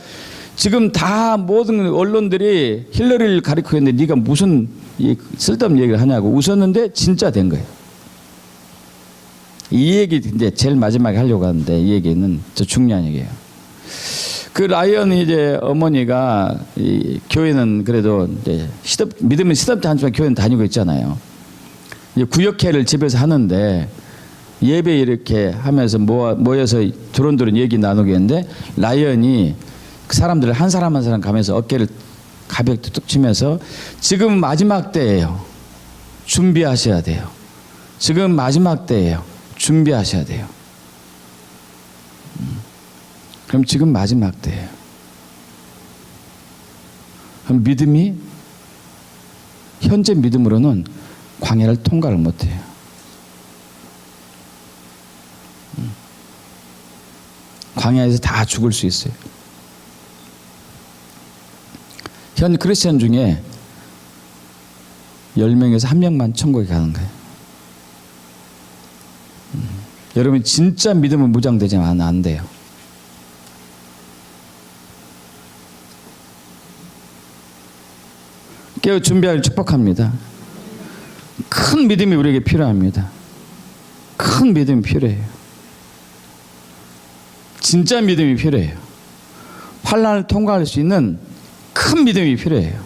지금 다 모든 언론들이 힐러리를 가리키고 있는데 네가 무슨 쓸데없는 얘기를 하냐고 웃었는데 진짜 된 거예요. 이 얘기 이제 제일 마지막에 하려고 하는데 이 얘기는 저 중요한 얘기예요. 그 라이언 이제 어머니가 이 교회는 그래도 이제 믿음은 시덥지 않지만 교회는 다니고 있잖아요. 이제 구역회를 집에서 하는데 예배 이렇게 하면서 모여서 두런두런 얘기 나누겠는데 라이언이 그 사람들을 한 사람 한 사람 가면서 어깨를 가볍게 툭툭 치면서 지금 마지막 때예요. 준비하셔야 돼요. 지금 마지막 때예요. 준비하셔야 돼요. 그럼 지금 마지막 때예요. 그럼 믿음이 현재 믿음으로는 광야를 통과를 못해요. 광야에서 다 죽을 수 있어요. 현 크리스천 중에 10명에서 1명만 천국에 가는 거예요. 여러분 진짜 믿음은 무장되지 않으면 안 돼요. 깨어 준비하길 축복합니다. 큰 믿음이 우리에게 필요합니다. 큰 믿음이 필요해요. 진짜 믿음이 필요해요. 환난을 통과할 수 있는 큰 믿음이 필요해요.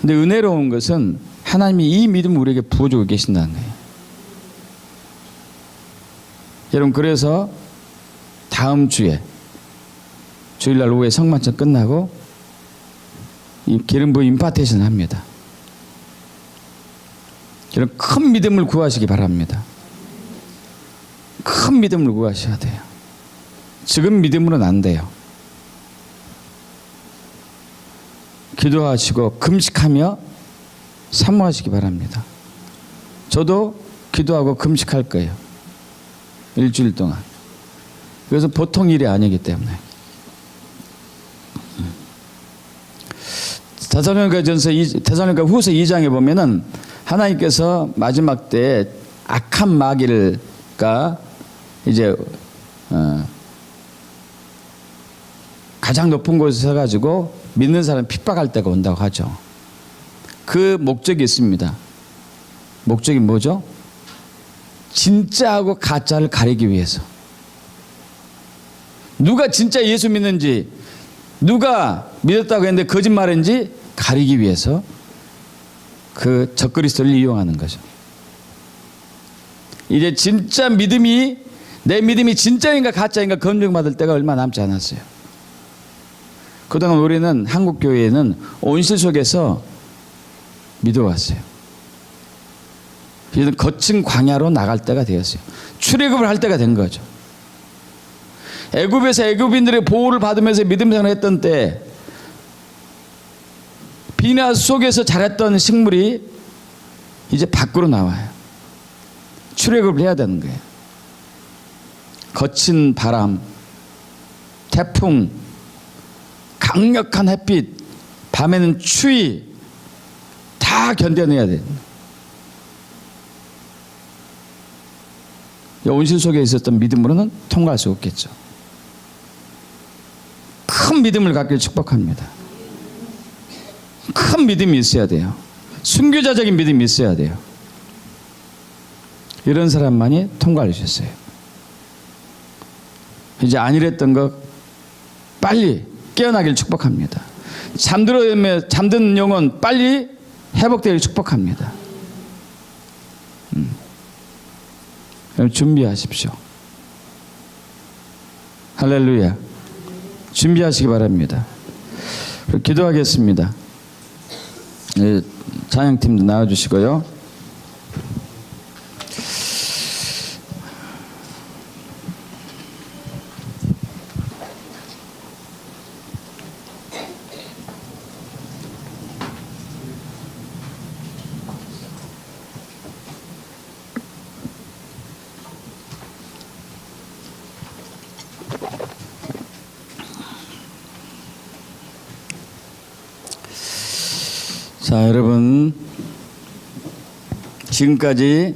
근데 은혜로운 것은 하나님이 이 믿음을 우리에게 부어주고 계신다는 거예요. 여러분 그래서 다음 주에 주일날 오후에 성만찬 끝나고 이 기름 부음 임파테이션 합니다. 여러분 큰 믿음을 구하시기 바랍니다. 큰 믿음을 구하셔야 돼요. 지금 믿음으로는 안 돼요. 기도하시고 금식하며 사모하시기 바랍니다. 저도 기도하고 금식할 거예요. 일주일 동안. 그래서 보통 일이 아니기 때문에. 데살로니가 후서 2장에 보면은 하나님께서 마지막 때 악한 마귀가 이제 가장 높은 곳에 서가지고 믿는 사람 핍박할 때가 온다고 하죠. 그 목적이 있습니다. 목적이 뭐죠? 진짜하고 가짜를 가리기 위해서. 누가 진짜 예수 믿는지, 누가 믿었다고 했는데 거짓말인지 가리기 위해서 그 적그리스도를 이용하는 거죠. 이제 진짜 믿음이, 내 믿음이 진짜인가 가짜인가 검증받을 때가 얼마 남지 않았어요. 그동안 우리는 한국교회에는 온실 속에서 믿어왔어요. 이제는 거친 광야로 나갈 때가 되었어요. 출애굽을 할 때가 된 거죠. 애굽에서 애굽인들의 보호를 받으면서 믿음 생활을 했던 때 비나 속에서 자랐던 식물이 이제 밖으로 나와요. 출애굽을 해야 되는 거예요. 거친 바람, 태풍, 강력한 햇빛, 밤에는 추위 다 견뎌내야 돼요. 온실 속에 있었던 믿음으로는 통과할 수 없겠죠. 큰 믿음을 갖길 축복합니다. 큰 믿음이 있어야 돼요. 순교자적인 믿음이 있어야 돼요. 이런 사람만이 통과할 수 있어요. 이제 안일했던 것 빨리 깨어나길 축복합니다. 잠든 영혼 빨리 회복되길 축복합니다. 준비하십시오. 할렐루야. 준비하시기 바랍니다. 기도하겠습니다. 찬양팀도 나와주시고요. 자, 여러분 지금까지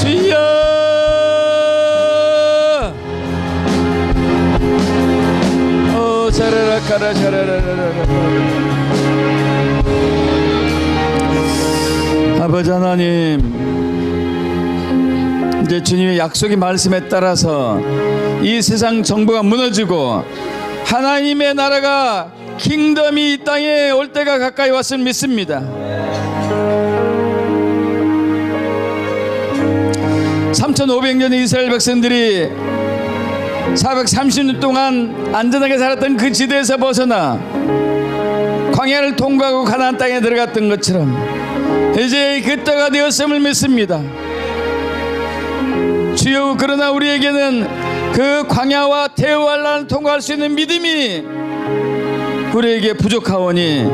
주여 자라라 가라 자라라라라. 아버지 하나님, 이제 주님의 약속의 말씀에 따라서 이 세상 정부가 무너지고 하나님의 나라가 킹덤이 이 땅에 올 때가 가까이 왔음을 믿습니다. 3500년의 이스라엘 백성들이 430년 동안 안전하게 살았던 그 지대에서 벗어나 광야를 통과하고 가나안 땅에 들어갔던 것처럼 이제 그 때가 되었음을 믿습니다. 주여, 그러나 우리에게는 그 광야와 대환란을 통과할 수 있는 믿음이 우리에게 부족하오니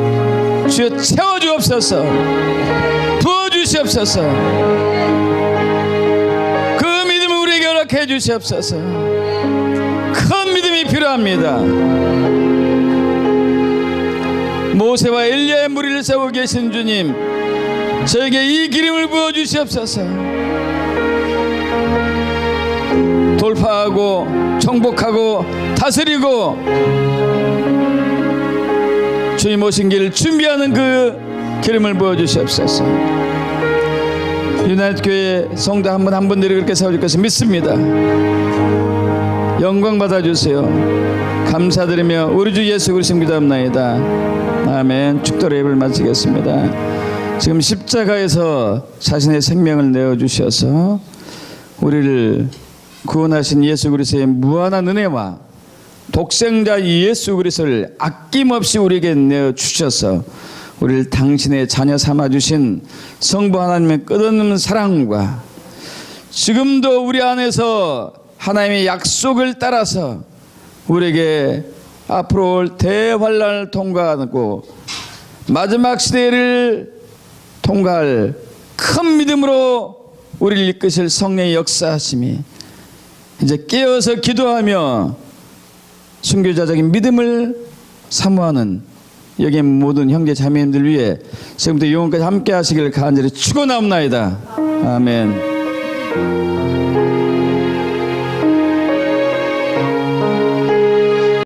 주여 채워주옵소서, 부어주시옵소서. 그 믿음을 우리에게 허락해 주시옵소서. 큰 믿음이 필요합니다. 모세와 엘리야의 무리를 세우고 계신 주님, 저에게 이 기름을 부어주시옵소서. 돌파하고 정복하고 다스리고 주님 오신 길을 준비하는 그 기름을 부어주시옵소서. 유나이트 교회 성도 한 분 한 분들이 그렇게 세워질 것을 믿습니다. 영광 받아주세요. 감사드리며 우리 주 예수 그리스도 믿옵나이다. 아멘. 축도로 예배를 마치겠습니다. 지금 십자가에서 자신의 생명을 내어주셔서 우리를 구원하신 예수 그리스도의 무한한 은혜와 독생자 예수 그리스도를 아낌없이 우리에게 내어주셔서 우리를 당신의 자녀 삼아주신 성부 하나님의 끝없는 사랑과 지금도 우리 안에서 하나님의 약속을 따라서 우리에게 앞으로 올 대환란을 통과하고 마지막 시대를 통과할 큰 믿음으로 우리를 이끄실 성령의 역사하심이 이제 깨어서 기도하며 순교자적인 믿음을 사모하는 여기 모든 형제 자매님들 위해 지금부터 영원까지 함께 하시기를 간절히 축원하옵나이다. 아멘.